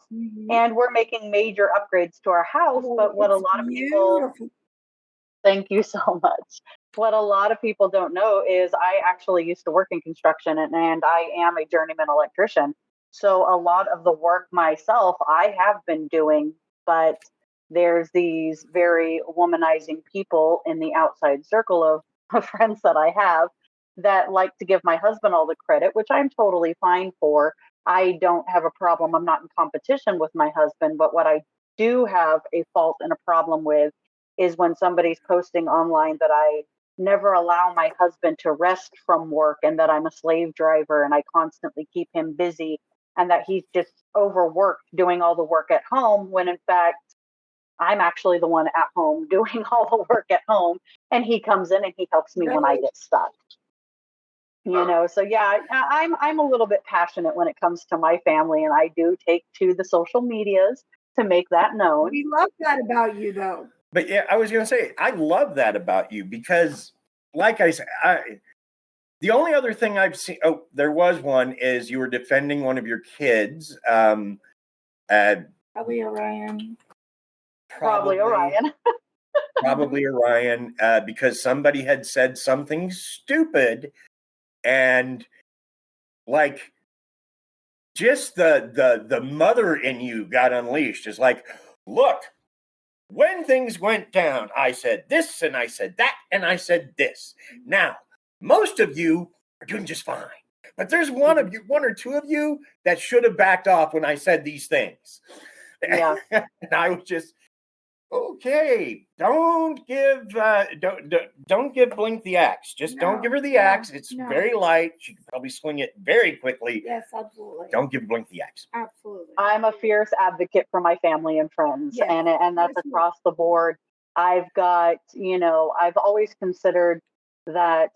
and we're making major upgrades to our house. But what a lot of people, thank you so much. What a lot of people don't know is I actually used to work in construction, and I am a journeyman electrician. So a lot of the work myself I have been doing, but there's these very womanizing people in the outside circle of friends that I have that like to give my husband all the credit, which I'm totally fine for. I don't have a problem. I'm not in competition with my husband, but what I do have a fault and a problem with is when somebody's posting online that I never allow my husband to rest from work and that I'm a slave driver and I constantly keep him busy and that he's just overworked doing all the work at home, when in fact I'm actually the one at home doing all the work at home, and he comes in and he helps me when I get stuck. So yeah, I'm a little bit passionate when it comes to my family, and I do take to the social medias to make that known. We love that about you, though. But yeah, I was going to say, I love that about you because, like I said, the only other thing I've seen, there was one, is you were defending one of your kids. Probably Orion. Probably Orion. Probably Orion, because somebody had said something stupid, and like just the mother in you got unleashed. It's like, look, when things went down, I said this and I said that and I said this. Now, most of you are doing just fine, but there's one or two of you that should have backed off when I said these things. Yeah. And I was just, okay, don't give Blink the axe. Just don't give her the axe. It's very light. She could probably swing it very quickly. Yes, absolutely. Don't give Blink the axe. Absolutely. I'm a fierce advocate for my family and friends, Yes. and that's across the board. I've got, I've always considered that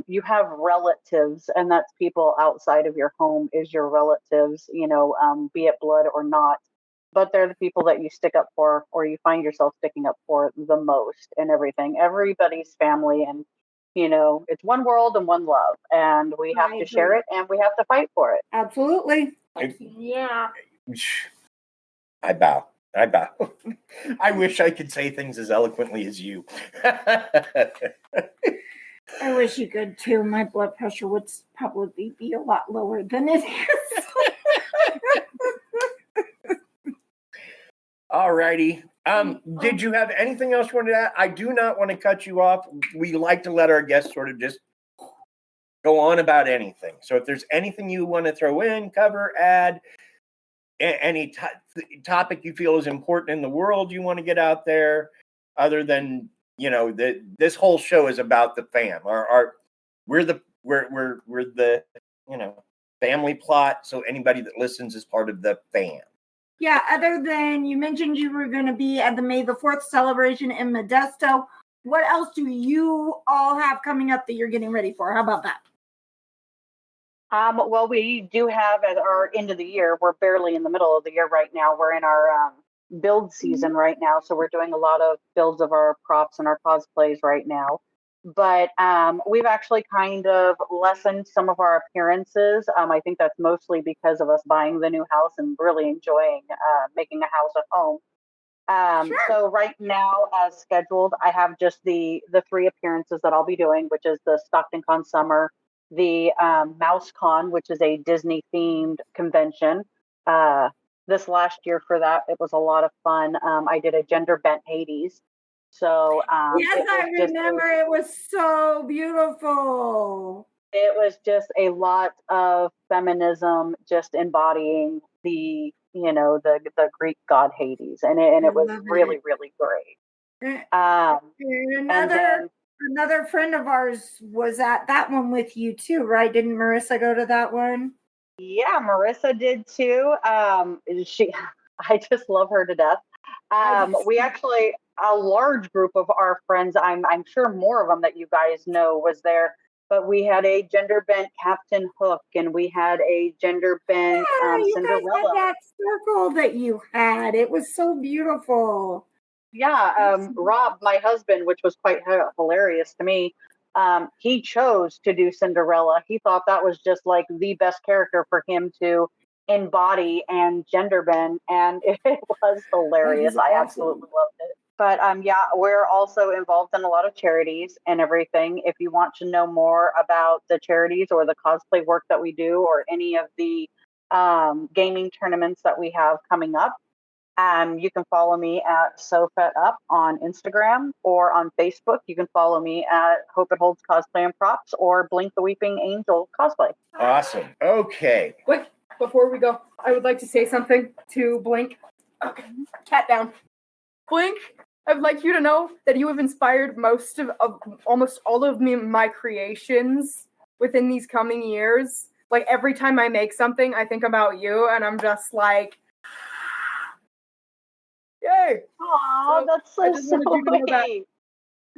you have relatives, and that's people outside of your home is your relatives, be it blood or not. But they're the people that you stick up for, or you find yourself sticking up for the most and everything. Everybody's family, and it's one world and one love, and we have to share it and we have to fight for it. Absolutely. Yeah. I bow. I wish I could say things as eloquently as you. I wish you could too. My blood pressure would probably be a lot lower than it is. All righty. Did you have anything else you wanted to add? I do not want to cut you off. We like to let our guests sort of just go on about anything. So if there's anything you want to throw in, cover, add, any topic you feel is important in the world you want to get out there, other than, this whole show is about the fam. We're the family plot. So anybody that listens is part of the fam. Yeah, other than you mentioned you were going to be at the May the 4th celebration in Modesto. What else do you all have coming up that you're getting ready for? How about that? Well, we do have at our end of the year. We're barely in the middle of the year right now. We're in our build season right now. So we're doing a lot of builds of our props and our cosplays right now. But we've actually kind of lessened some of our appearances. I think that's mostly because of us buying the new house and really enjoying making a house at home. Sure. So right now, as scheduled, I have just the 3 appearances that I'll be doing, which is the Stockton Con Summer, the Mouse Con, which is a Disney themed convention. This last year for that, it was a lot of fun. I did a gender bent Hades. So yes, I remember. It was so beautiful. It was just a lot of feminism, just embodying the Greek god Hades, and it was really, really great. Another friend of ours was at that one with you too, right? Didn't Marissa go to that one? Yeah, Marissa did too. I just love her to death. We actually, a large group of our friends, I'm sure more of them that you guys know, was there. but we had a gender bent Captain Hook, and we had a gender bent You Cinderella. guys had that circle that you had. It was so beautiful. Yeah, Rob, my husband, which was quite hilarious to me, he chose to do Cinderella. He thought that was just like the best character for him to embody and gender bend, and it was hilarious. I absolutely loved it. But yeah, we're also involved in a lot of charities and everything. If you want to know more about the charities or the cosplay work that we do, or any of the gaming tournaments that we have coming up, you can follow me at SoFettUp on Instagram, or on Facebook. You can follow me at Hope It Holds Cosplay and Props, or Blink the Weeping Angel Cosplay. Awesome. Okay. Wait, before we go, I would like to say something to Blink. Okay, cat down. Blink, I'd like you to know that you have inspired most of almost all of my creations within these coming years. Like, every time I make something, I think about you, and I'm just like, yay! Oh, that's so sweet.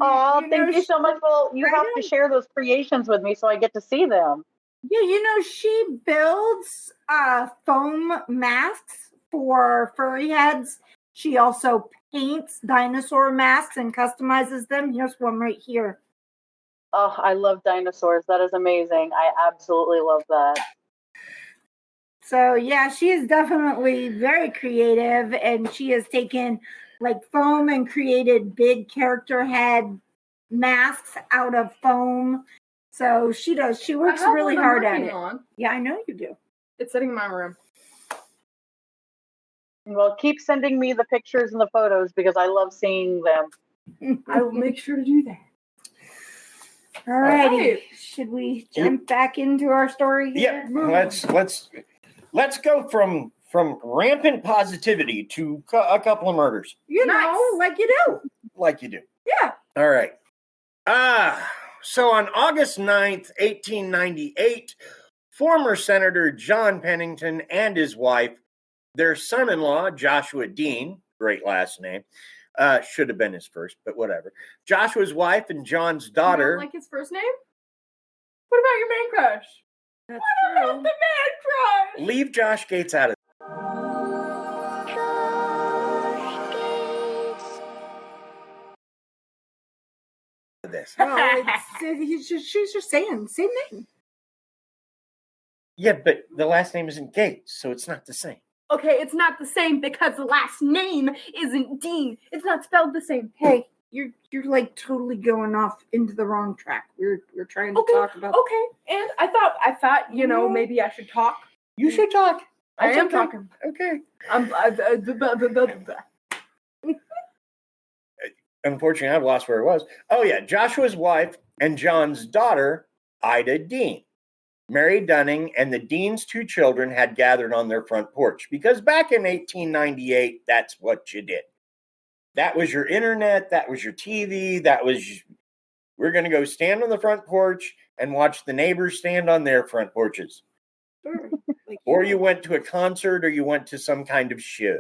Oh, thank you so much. Well, you have to share those creations with me so I get to see them. Yeah, she builds foam masks for furry heads. She also paints dinosaur masks and customizes them. Here's one right here. Oh, I love dinosaurs. That is amazing. I absolutely love that. So, yeah, she is definitely very creative, and she has taken like foam and created big character head masks out of foam. So she does. She works really hard at it. Yeah, I know you do. It's sitting in my room. Well, keep sending me the pictures and the photos because I love seeing them. I will make sure to do that. All righty. Should we jump back into our story here? Yeah, let's go from rampant positivity to a couple of murders. You know, like you do. Like you do. Yeah. All right. So on August 9th, 1898, former Senator John Pennington and his wife, their son-in-law, Joshua Dean, great last name, should have been his first, but whatever. Joshua's wife and John's daughter. You don't like his first name? What about your man crush? That's what true. about the man crush? Leave Josh Gates out of this. Well, she's just saying same name. Yeah, but the last name isn't Gates, so it's not the same. Okay, it's not the same because the last name isn't Dean. It's not spelled the same. Hey, you're like totally going off into the wrong track. We're trying to talk about. Okay, and I thought maybe I should talk. You should talk. I am talking. Okay. Unfortunately, I've lost where it was. Oh yeah, Joshua's wife and John's daughter, Ida Dean. Mary Dunning and the Dean's two children had gathered on their front porch because back in 1898, that's what you did. That was your internet, that was your TV, we're going to go stand on the front porch and watch the neighbors stand on their front porches. Sure. Or you went to a concert or you went to some kind of show.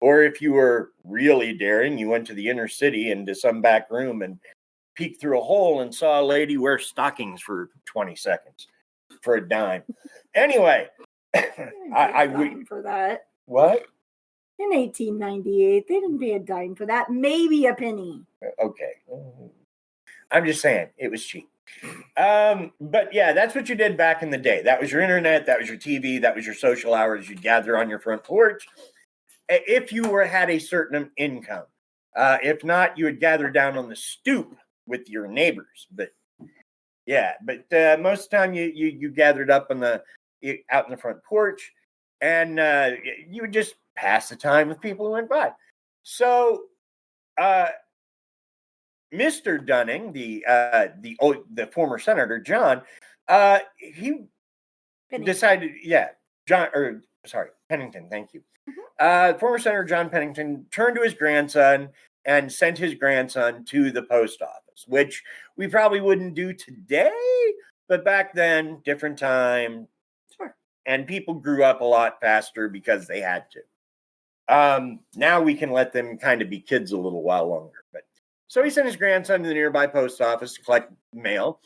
Or if you were really daring, you went to the inner city into some back room and peeked through a hole and saw a lady wear stockings for 20 seconds. For a dime. Anyway, I would for that. What? In 1898, they didn't pay a dime for that. Maybe a penny. Okay. I'm just saying it was cheap. But yeah, that's what you did back in the day. That was your internet, that was your TV, that was your social hours. You'd gather on your front porch if you had a certain income. If not, you would gather down on the stoop with your neighbors. But yeah, but most of the time you gathered up out in the front porch, and you would just pass the time with people who went by. So, Mr. Dunning, the former senator John, he decided, Pennington. Thank you. Former Senator John Pennington turned to his grandson and sent his grandson to the post office, which we probably wouldn't do today, but back then, different time. Sure. And people grew up a lot faster because they had to. Now we can let them kind of be kids a little while longer. But so he sent his grandson to the nearby post office to collect mail,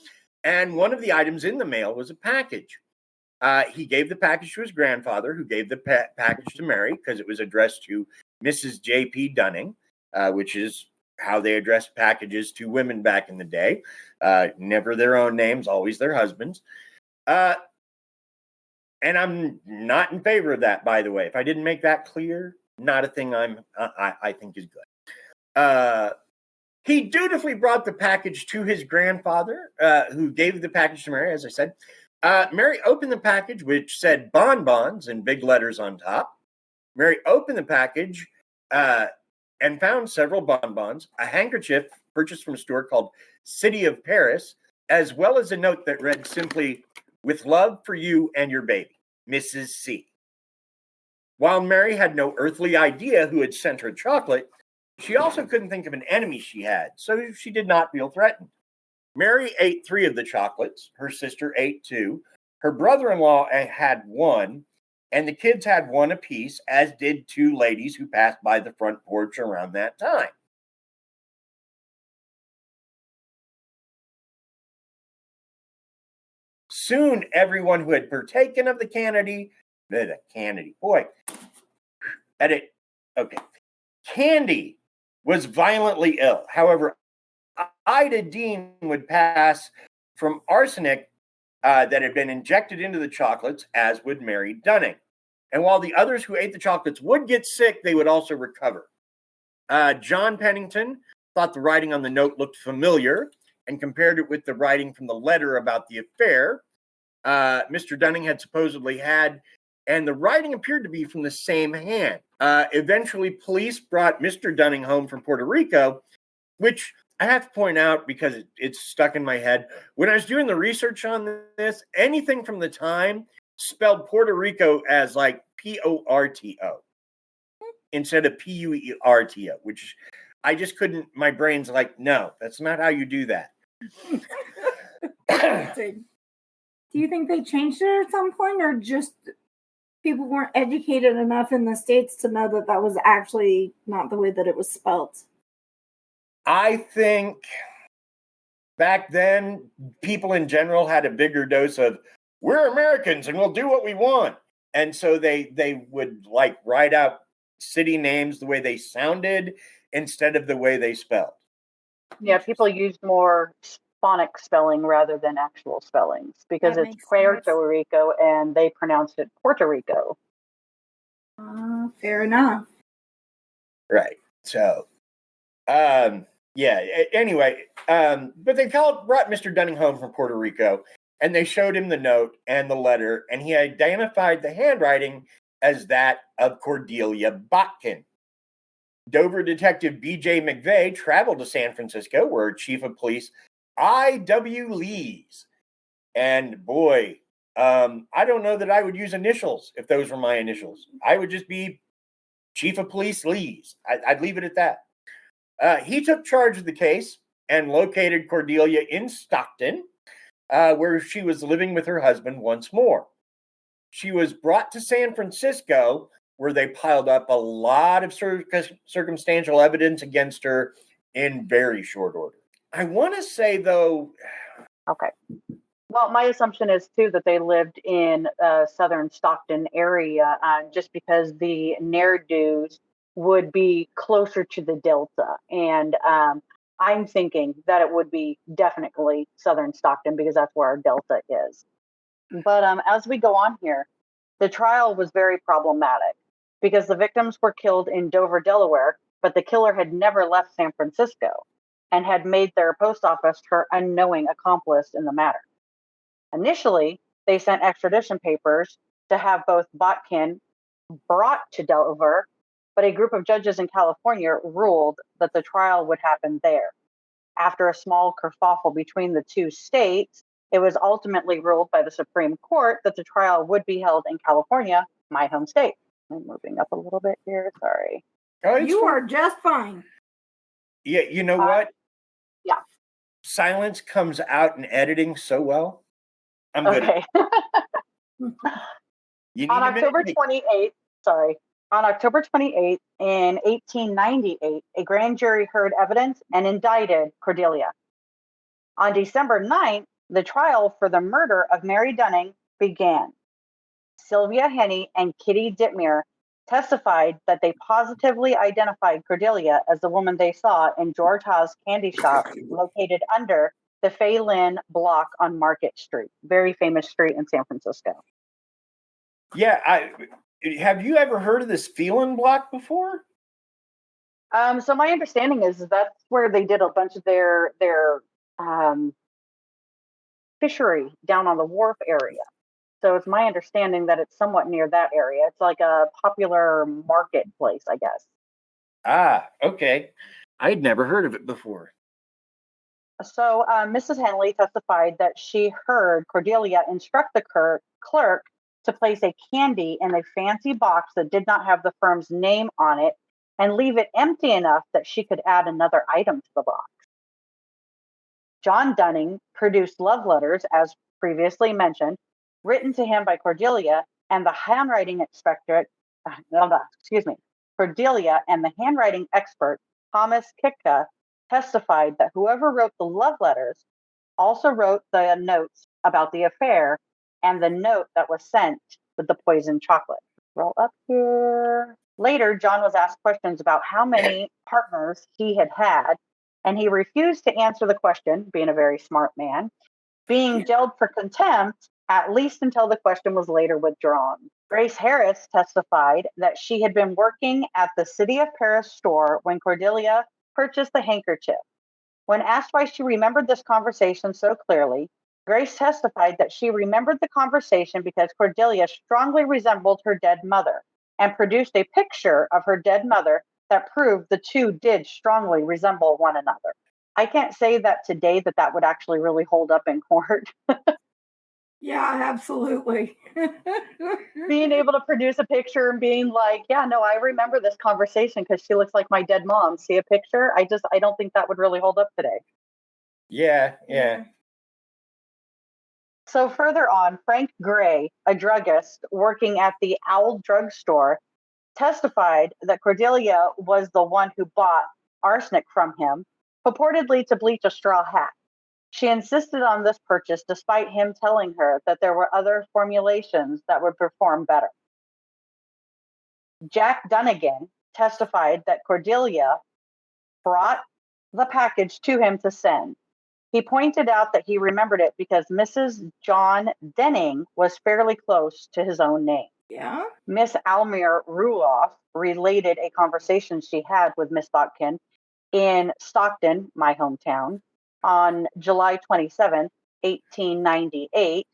And one of the items in the mail was a package. He gave the package to his grandfather, who gave the package to Mary because it was addressed to Mrs. J.P. Dunning, which is how they addressed packages to women back in the day. Never their own names, always their husbands. And I'm not in favor of that, by the way. If I didn't make that clear, not a thing I think is good. He dutifully brought the package to his grandfather, who gave the package to Mary, as I said. Mary opened the package, which said bonbons in big letters on top. Mary opened the package and found several bonbons, a handkerchief purchased from a store called City of Paris, as well as a note that read simply, "With love for you and your baby, Mrs. C." While Mary had no earthly idea who had sent her chocolate, she also couldn't think of an enemy she had, so she did not feel threatened. Mary ate 3 of the chocolates. Her sister ate 2. Her brother-in-law had 1, and the kids had 1 apiece, as did 2 ladies who passed by the front porch around that time. Soon, everyone who had partaken of the candy, Candy was violently ill. However, Ida Dean would pass from arsenic that had been injected into the chocolates, as would Mary Dunning. And while the others who ate the chocolates would get sick, they would also recover. John Pennington thought the writing on the note looked familiar and compared it with the writing from the letter about the affair Mr. Dunning had supposedly had, and the writing appeared to be from the same hand. Eventually, police brought Mr. Dunning home from Puerto Rico, which I have to point out because it's stuck in my head. When I was doing the research on this, anything from the time spelled Puerto Rico as like Porto instead of Puerto, which I just couldn't, my brain's like, no, that's not how you do that. Do you think they changed it at some point, or just people weren't educated enough in the States to know that that was actually not the way that it was spelled? I think back then, people in general had a bigger dose of, we're Americans and we'll do what we want. And so they would like write out city names the way they sounded instead of the way they spelled. Yeah, people used more phonic spelling rather than actual spellings because That it's makes Puerto sense. Rico and they pronounced it Puerto Rico. Fair enough. Right. So, yeah, anyway, but they brought Mr. Dunning home from Puerto Rico, and they showed him the note and the letter, and he identified the handwriting as that of Cordelia Botkin. Dover detective B.J. McVeigh traveled to San Francisco, where Chief of Police I.W. Lees. And boy, I don't know that I would use initials if those were my initials. I would just be Chief of Police Lees. I'd leave it at that. He took charge of the case and located Cordelia in Stockton, where she was living with her husband once more. She was brought to San Francisco, where they piled up a lot of circumstantial evidence against her in very short order. I want to say, though... Okay. Well, my assumption is, too, that they lived in southern Stockton area just because the ne'er-dos would be closer to the Delta. And I'm thinking that it would be definitely southern Stockton because that's where our Delta is. But as we go on here, the trial was very problematic because the victims were killed in Dover, Delaware, but the killer had never left San Francisco and had made their post office her unknowing accomplice in the matter. Initially, they sent extradition papers to have both Botkin brought to Dover, but a group of judges in California ruled that the trial would happen there. After a small kerfuffle between the two states, it was ultimately ruled by the Supreme Court that the trial would be held in California, my home state. I'm moving up a little bit here, sorry. Oh, You are just fine. Yeah, you know what? Yeah. Silence comes out in editing so well. I'm good. Okay. On October 28th, on October 28th in 1898, a grand jury heard evidence and indicted Cordelia. On December 9th, the trial for the murder of Mary Dunning began. Sylvia Henney and Kitty Ditmere testified that they positively identified Cordelia as the woman they saw in George Haas candy shop located under the Fay Lynn block on Market Street, very famous street in San Francisco. Yeah, have you ever heard of this Phelan block before? So my understanding is that's where they did a bunch of their fishery down on the wharf area. So it's my understanding that it's somewhat near that area. It's like a popular marketplace, I guess. Ah, okay. I'd never heard of it before. So Mrs. Henley testified that she heard Cordelia instruct the clerk to place a candy in a fancy box that did not have the firm's name on it and leave it empty enough that she could add another item to the box. John Dunning produced love letters, as previously mentioned, written to him by Cordelia and the handwriting Cordelia and the handwriting expert, Thomas Kitka, testified that whoever wrote the love letters also wrote the notes about the affair and the note that was sent with the poisoned chocolate. Roll up here. Later, John was asked questions about how many partners he had, and he refused to answer the question, being a very smart man, being jailed for contempt, at least until the question was later withdrawn. Grace Harris testified that she had been working at the City of Paris store when Cordelia purchased the handkerchief. When asked why she remembered this conversation so clearly, Grace testified that she remembered the conversation because Cordelia strongly resembled her dead mother and produced a picture of her dead mother that proved the two did strongly resemble one another. I can't say that today that would actually really hold up in court. Yeah, absolutely. Being able to produce a picture and being like, yeah, no, I remember this conversation because she looks like my dead mom. See a picture? I don't think that would really hold up today. Yeah. So further on, Frank Gray, a druggist working at the Owl drugstore, testified that Cordelia was the one who bought arsenic from him, purportedly to bleach a straw hat. She insisted on this purchase despite him telling her that there were other formulations that would perform better. Jack Dunnigan testified that Cordelia brought the package to him to send. He pointed out that he remembered it because Mrs. John Denning was fairly close to his own name. Yeah. Miss Almir Ruloff related a conversation she had with Miss Botkin in Stockton, my hometown, on July 27, 1898,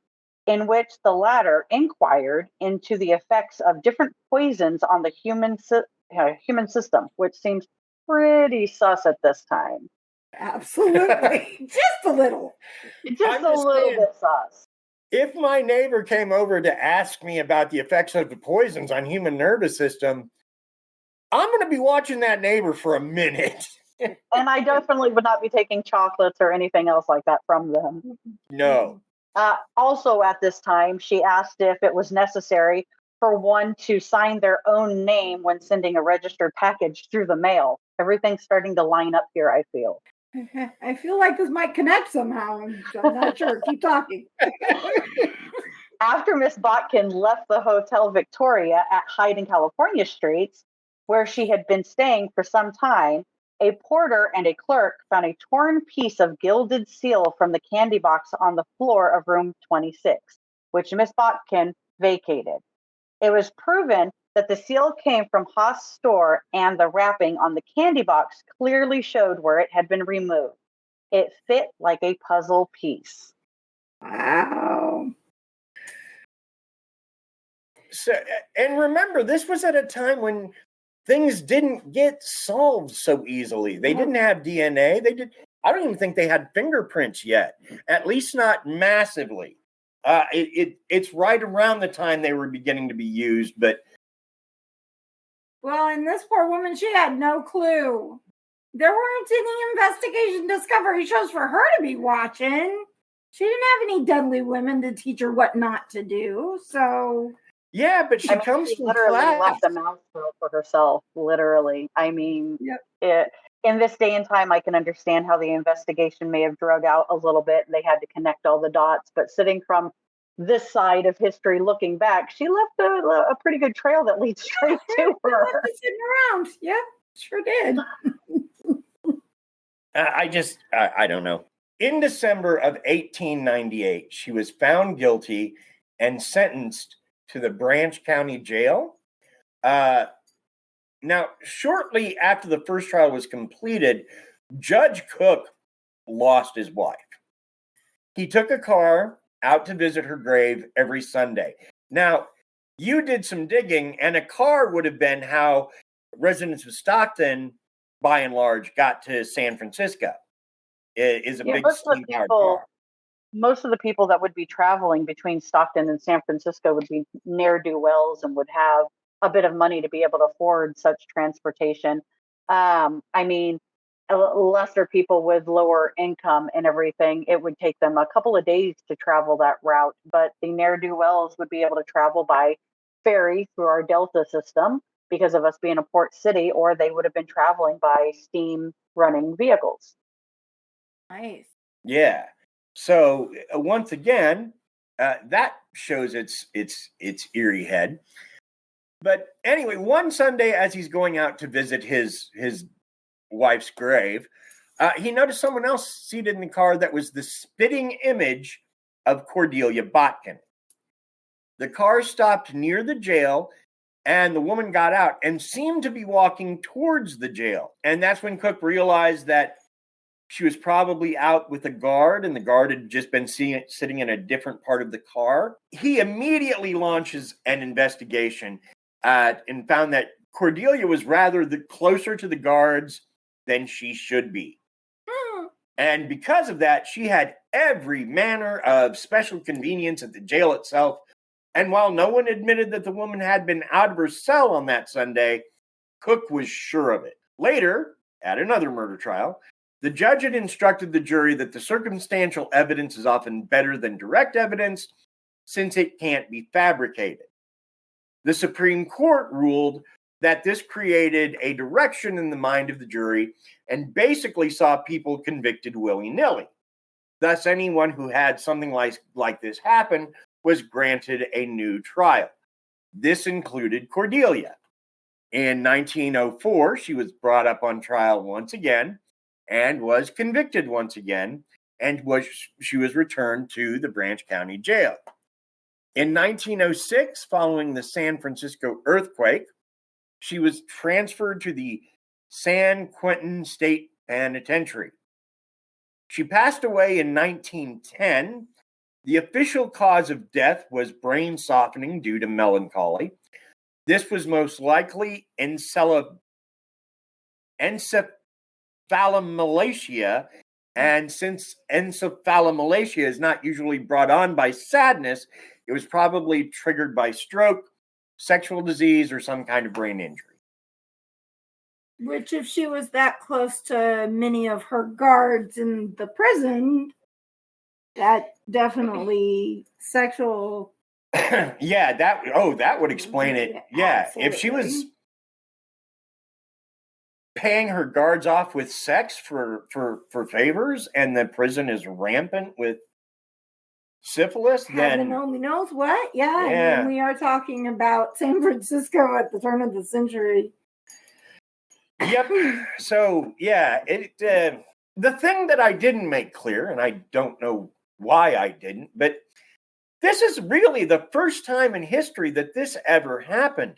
in which the latter inquired into the effects of different poisons on the human system, which seems pretty sus at this time. Absolutely. Just a little. Just a little bit sus. If my neighbor came over to ask me about the effects of the poisons on human nervous system, I'm going to be watching that neighbor for a minute. And I definitely would not be taking chocolates or anything else like that from them. No. Also at this time, she asked if it was necessary for one to sign their own name when sending a registered package through the mail. Everything's starting to line up here, I feel. I feel like this might connect somehow. I'm not sure. Keep talking. After Miss Botkin left the Hotel Victoria at Hyde and California Streets, where she had been staying for some time, a porter and a clerk found a torn piece of gilded seal from the candy box on the floor of room 26, which Miss Botkin vacated. It was proven that the seal came from Haas' store and the wrapping on the candy box clearly showed where it had been removed. It fit like a puzzle piece. Wow. So, and remember, this was at a time when things didn't get solved so easily. They didn't have DNA. I don't even think they had fingerprints yet, at least not massively. It's right around the time they were beginning to be used, but well, and this poor woman, she had no clue. There weren't any investigation discovery shows for her to be watching. She didn't have any deadly women to teach her what not to do. So yeah, but she comes she from literally class. left a mouthful for herself. Literally, I mean, yep. in this day and time, I can understand how the investigation may have drug out a little bit. They had to connect all the dots, but sitting from this side of history looking back, she left a pretty good trail that leads straight to her. Sitting around. Yeah, sure did. I don't know. In December of 1898, she was found guilty and sentenced to the Branch County Jail. Now, shortly after the first trial was completed, Judge Cook lost his wife. He took a car out to visit her grave every Sunday. Now, you did some digging, and a car would have been how residents of Stockton, by and large, got to San Francisco. It is a big steam-powered car. Most of the people that would be traveling between Stockton and San Francisco would be ne'er-do-wells and would have a bit of money to be able to afford such transportation. I mean, lesser people with lower income and everything, it would take them a couple of days to travel that route. But the ne'er-do-wells would be able to travel by ferry through our Delta system because of us being a port city, or they would have been traveling by steam running vehicles. Nice. Yeah. So once again, that shows its eerie head. But anyway, one Sunday, as he's going out to visit his wife's grave, he noticed someone else seated in the car that was the spitting image of Cordelia Botkin. The car stopped near the jail, and the woman got out and seemed to be walking towards the jail. And that's when Cook realized that she was probably out with a guard, and the guard had just been sitting in a different part of the car. He immediately launches an investigation and found that Cordelia was rather closer to the guards than she should be. And because of that, she had every manner of special convenience at the jail itself. And while no one admitted that the woman had been out of her cell on that Sunday, Cook was sure of it. Later, at another murder trial, the judge had instructed the jury that the circumstantial evidence is often better than direct evidence since it can't be fabricated. The Supreme Court ruled that this created a direction in the mind of the jury and basically saw people convicted willy-nilly. Thus, anyone who had something like this happen was granted a new trial. This included Cordelia. In 1904, she was brought up on trial once again and was convicted once again, and she was returned to the Branch County Jail. In 1906, following the San Francisco earthquake, she was transferred to the San Quentin State Penitentiary. She passed away in 1910. The official cause of death was brain softening due to melancholy. This was most likely encephalomalacia, and since encephalomalacia is not usually brought on by sadness, it was probably triggered by stroke, sexual disease, or some kind of brain injury. Which, if she was that close to many of her guards in the prison, that definitely sexual. Yeah, that would explain it. Yeah, Absolutely. if she was paying her guards off with sex for favors, and the prison is rampant with syphilis, Heaven then only knows what. Yeah, Yeah. And we are talking about San Francisco at the turn of the century. Yep. So yeah, the thing that I didn't make clear, and I don't know why I didn't, but this is really the first time in history that this ever happened.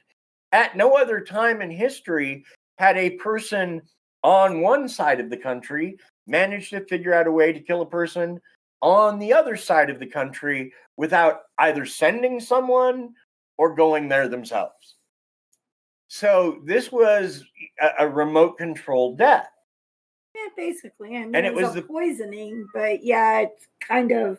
At no other time in history had a person on one side of the country managed to figure out a way to kill a person on the other side of the country without either sending someone or going there themselves. So this was a remote controlled death. Yeah, basically. I mean, And it was poisoning, but yeah, it's kind of,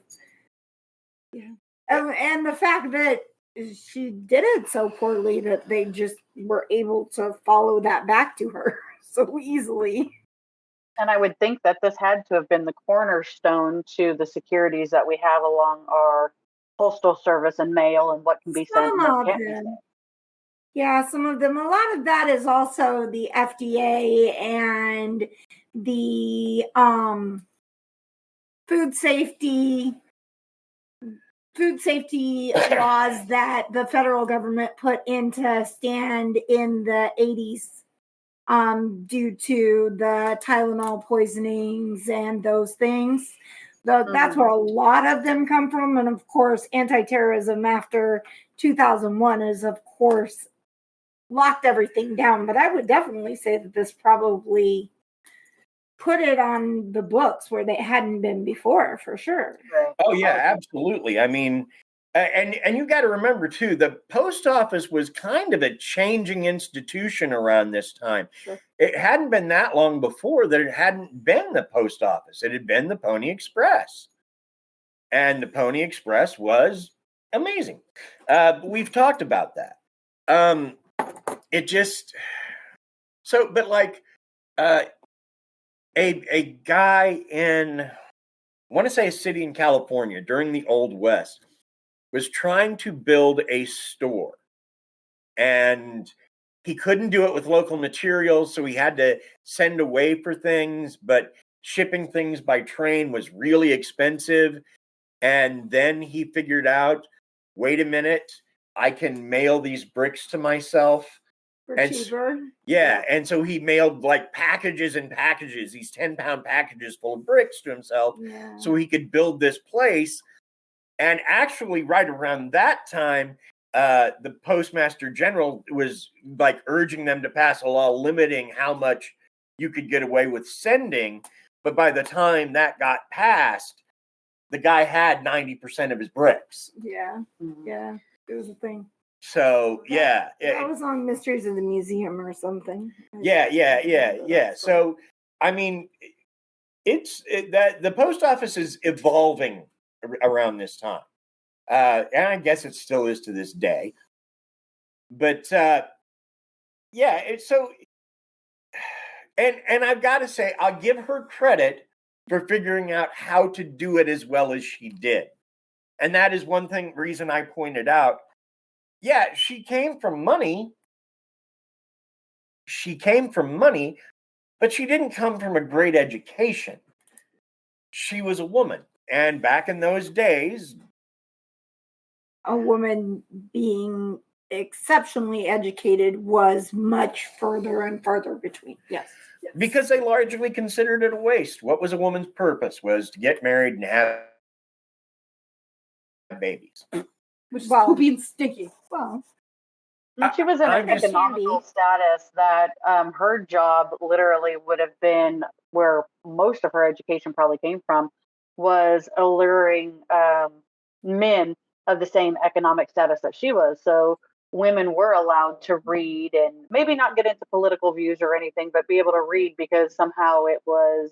yeah. And the fact that she did it so poorly that they just were able to follow that back to her so easily. And I would think that this had to have been the cornerstone to the securities that we have along our postal service and mail and what can be sent and what can't be sent. Yeah, some of them. A lot of that is also the FDA and the food safety laws that the federal government put into stand in the 80s due to the Tylenol poisonings and those things. That's where a lot of them come from. And of course, anti-terrorism after 2001 is, of course, locked everything down. But I would definitely say that this probably put it on the books where they hadn't been before, for sure. Oh yeah, absolutely. I mean, and you got to remember too, the post office was kind of a changing institution around this time. Sure. It hadn't been that long before that it hadn't been the post office. It had been the Pony Express, and the Pony Express was amazing. We've talked about that. It just so, but like a guy in, I want to say a city in California during the Old West was trying to build a store, and he couldn't do it with local materials, so he had to send away for things, but shipping things by train was really expensive. And then he figured out, wait a minute, I can mail these bricks to myself. For cheaper. Yeah, and so he mailed like packages and packages, these 10-pound packages full of bricks to himself, so he could build this place. And actually, right around that time, the Postmaster General was like urging them to pass a law limiting how much you could get away with sending. But by the time that got passed, the guy had 90% of his bricks. Yeah, yeah, it was a thing. So yeah, that was on Mysteries of the Museum or something. Yeah. So I mean, that the post office is evolving around this time, and I guess it still is to this day. But it's so, and I've got to say, I'll give her credit for figuring out how to do it as well as she did, and that is one reason I pointed out. Yeah, she came from money. But she didn't come from a great education. She was a woman. And back in those days, a woman being exceptionally educated was much further and further between. Yes. Because they largely considered it a waste. What was a woman's purpose? Was to get married and have babies. Which is poopy and stinky. Well, she was in an economical status that her job literally would have been, where most of her education probably came from, was alluring men of the same economic status that she was. So women were allowed to read and maybe not get into political views or anything, but be able to read because somehow it was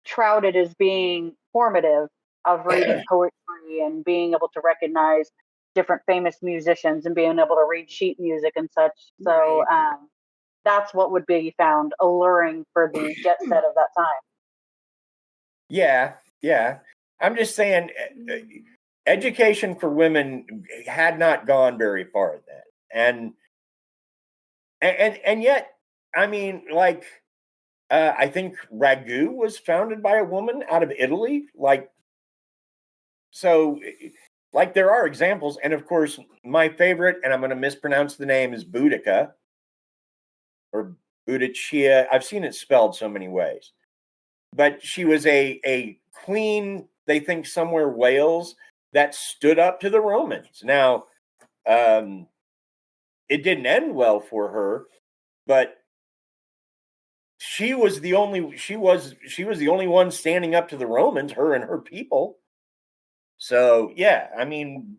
touted as being formative of reading poetry and being able to recognize different famous musicians and being able to read sheet music and such. So that's what would be found alluring for the jet set of that time. Yeah. I'm just saying, education for women had not gone very far then. And yet, I mean, like, I think ragu was founded by a woman out of Italy. So there are examples. And of course, my favorite, and I'm going to mispronounce the name, is Boudica or Boudicca. I've seen it spelled so many ways. But she was a queen, they think somewhere Wales, that stood up to the Romans. Now, it didn't end well for her, but she was the only one standing up to the Romans, her and her people. So, yeah, I mean,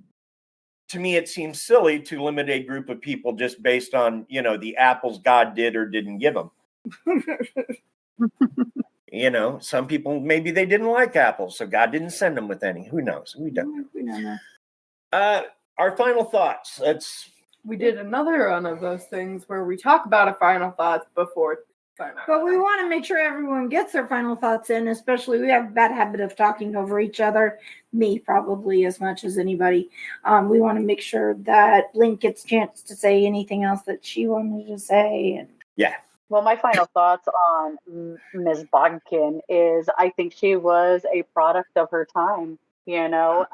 to me, it seems silly to limit a group of people just based on, the apples God did or didn't give them. Some people, maybe they didn't like apples, so God didn't send them with any. Who knows? We don't know. Our final thoughts. We did another one of those things where we talk about a final thoughts before But we want to make sure everyone gets their final thoughts in, especially we have a bad habit of talking over each other, me probably as much as anybody. We want to make sure that Link gets a chance to say anything else that she wanted to say. And Yeah. Well, my final thoughts on Ms. Botkin is I think she was a product of her time, you know.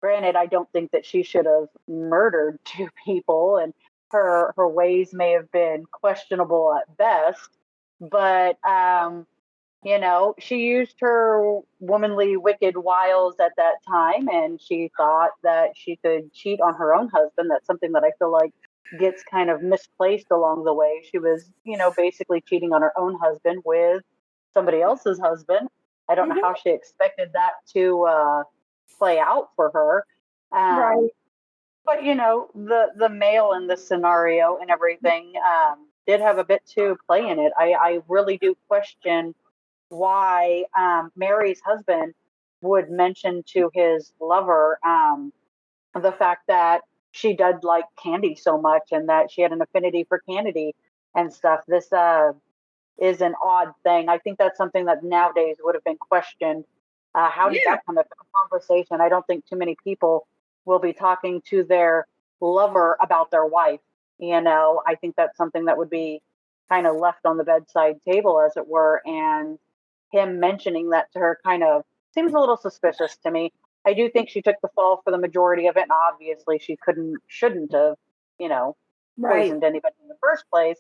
Granted, I don't think that she should have murdered two people, and her ways may have been questionable at best, but you know, she used her womanly wicked wiles at that time, and she thought that she could cheat on her own husband. That's something that I feel like gets kind of misplaced along the way. She was, you know, basically cheating on her own husband with somebody else's husband. I don't know how she expected that to play out for her. right. But you know, the male in this scenario and everything did have a bit to play in it. I really do question why Mary's husband would mention to his lover the fact that she did like candy so much and that she had an affinity for candy and stuff. This is an odd thing. I think that's something that nowadays would have been questioned. How did that come up in a conversation? I don't think too many people will be talking to their lover about their wife. You know, I think that's something that would be kind of left on the bedside table, as it were. And him mentioning that to her kind of seems a little suspicious to me. I do think she took the fall for the majority of it, and obviously she shouldn't have, you know, poisoned anybody in the first place.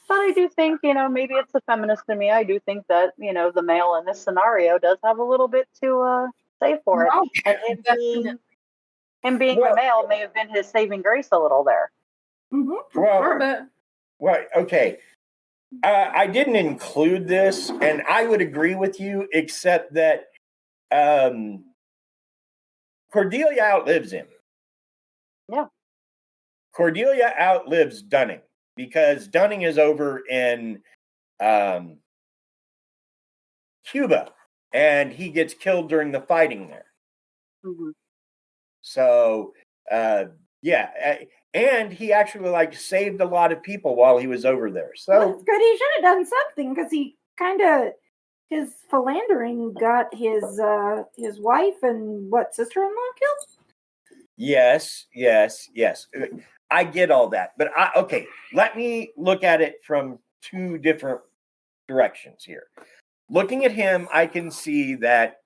But I do think, you know, maybe it's the feminist in me. I do think that, you know, the male in this scenario does have a little bit to say for it. And him being the male may have been his saving grace a little there. Well, okay. I didn't include this, and I would agree with you, except that Cordelia outlives him. Yeah. Cordelia outlives Dunning because Dunning is over in Cuba, and he gets killed during the fighting there. Mm-hmm. So, yeah, and he actually like saved a lot of people while he was over there. So well, that's good. He should have done something because he kind of his philandering got his wife and sister-in-law killed. Yes. I get all that, but okay. Let me look at it from two different directions here. Looking at him, I can see that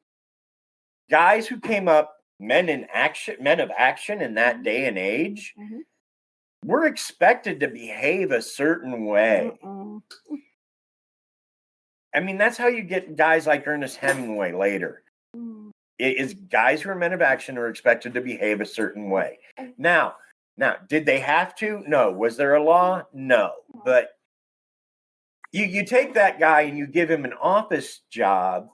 guys who came up, men of action in that day and age, were expected to behave a certain way. I mean, that's how you get guys like Ernest Hemingway later. It is guys who are men of action are expected to behave a certain way. Now, did they have to? No. Was there a law? No. But you take that guy and you give him an office job,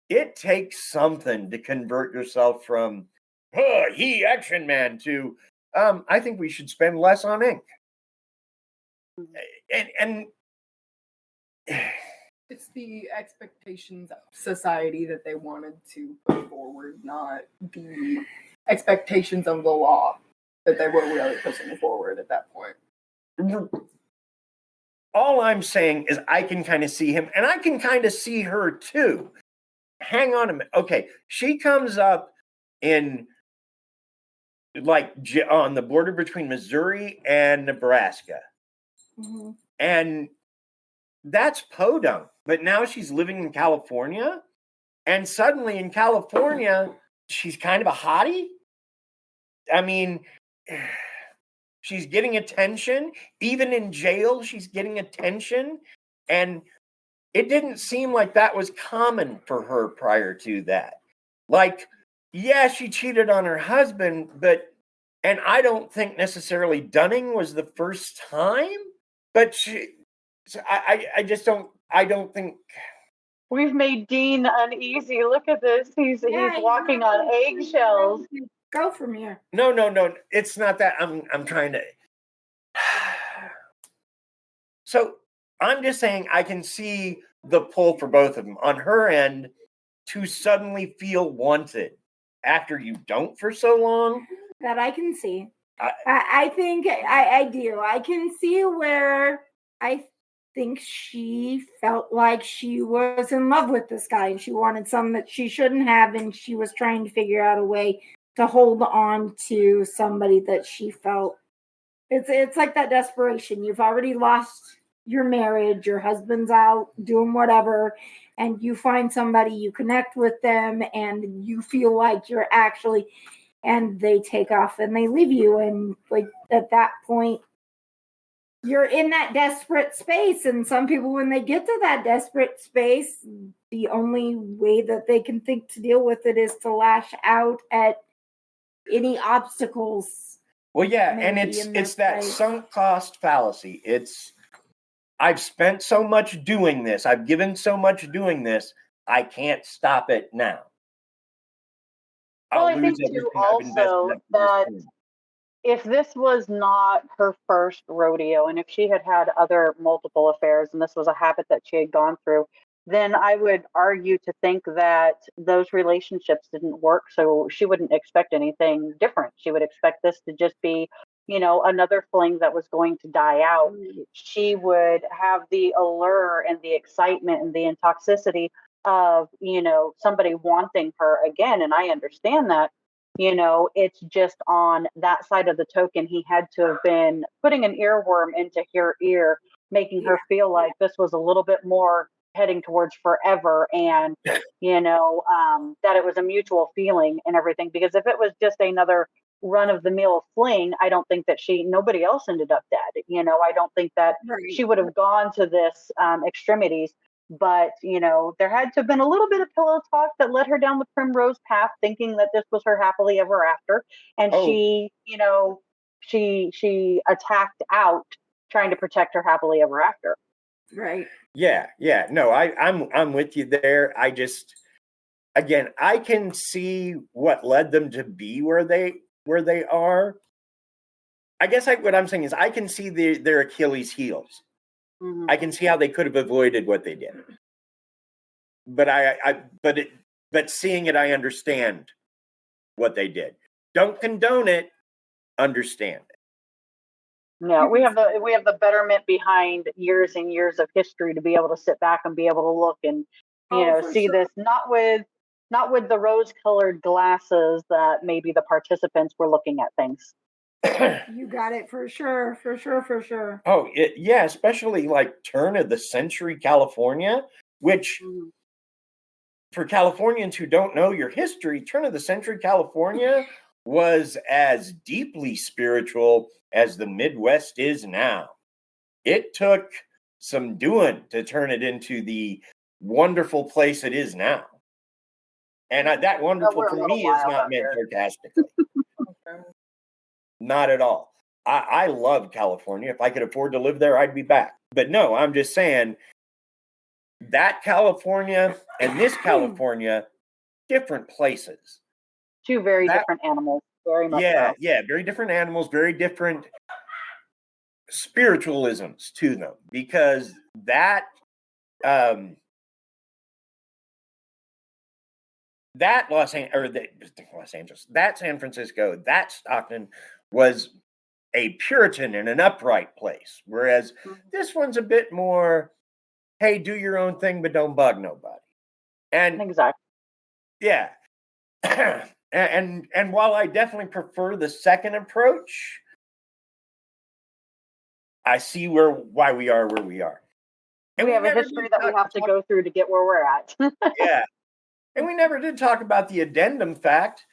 it takes something to convert yourself from he action man to I think we should spend less on ink. And it's the expectations of society that they wanted to put forward, not the expectations of the law that they were really pushing forward at that point. All I'm saying is I can kind of see him, and I can kind of see her too. Hang on a minute. Okay, she comes up in like on the border between Missouri and Nebraska. And that's podunk. But now she's living in California, and suddenly in California, she's kind of a hottie. I mean, she's getting attention. Even in jail, she's getting attention. And it didn't seem like that was common for her prior to that. Like, yeah, she cheated on her husband, and I don't think necessarily Dunning was the first time, but I just don't think. We've made Dean uneasy. Look at this. He's walking on eggshells. Go from here. No. It's not that. I'm trying to. So I'm just saying I can see the pull for both of them on her end to suddenly feel wanted after you don't for so long. That I can see. I think I do. I can see where think she felt like she was in love with this guy and she wanted something that she shouldn't have, and she was trying to figure out a way to hold on to somebody that she felt it's like that desperation. You've already lost your marriage, your husband's out doing whatever, and you find somebody, you connect with them, and you feel like you're actually, and they take off and they leave you, and like at that point you're in that desperate space. And some people, when they get to that desperate space, the only way that they can think to deal with it is to lash out at any obstacles. Well, yeah, and it's that sunk cost fallacy. I've spent so much doing this, I've given so much doing this, I can't stop it now. Well, I think too also that if this was not her first rodeo, and if she had had other multiple affairs, and this was a habit that she had gone through, then I would argue to think that those relationships didn't work. So she wouldn't expect anything different. She would expect this to just be, another fling that was going to die out. She would have the allure and the excitement and the intoxicity of, somebody wanting her again. And I understand that. It's just on that side of the token, he had to have been putting an earworm into her ear, making her feel like this was a little bit more heading towards forever, and that it was a mutual feeling and everything. Because if it was just another run of the mill fling, I don't think that nobody else ended up dead. I don't think that she would have gone to this extremities. But, there had to have been a little bit of pillow talk that led her down the primrose path, thinking that this was her happily ever after. And she attacked out, trying to protect her happily ever after. Right. Yeah. No, I'm with you there. I just, again, I can see what led them to be where they are. I guess what I'm saying is I can see their Achilles heels. Mm-hmm. I can see how they could have avoided what they did. But but seeing it, I understand what they did. Don't condone it, understand it. No, we have the betterment behind years and years of history to be able to sit back and be able to look and see this not with the rose-colored glasses that maybe the participants were looking at things. You got it for sure. Oh, yeah, especially like turn of the century California, which for Californians who don't know your history, turn of the century California was as deeply spiritual as the Midwest is now. It took some doing to turn it into the wonderful place it is now. And that wonderful for me is not meant sarcastically. Not at all. I love California. If I could afford to live there, I'd be back. But no, I'm just saying that California and this California, different places. Two very different animals. Very much. Yeah, very different animals, very different spiritualisms to them. Because that San Francisco, that Stockton was a Puritan and an upright place, whereas this one's a bit more, hey, do your own thing, but don't bug nobody. And exactly, yeah. and while I definitely prefer the second approach, I see why we are where we are. And we have a history that we have to go through to get where we're at. Yeah. And we never did talk about the addendum fact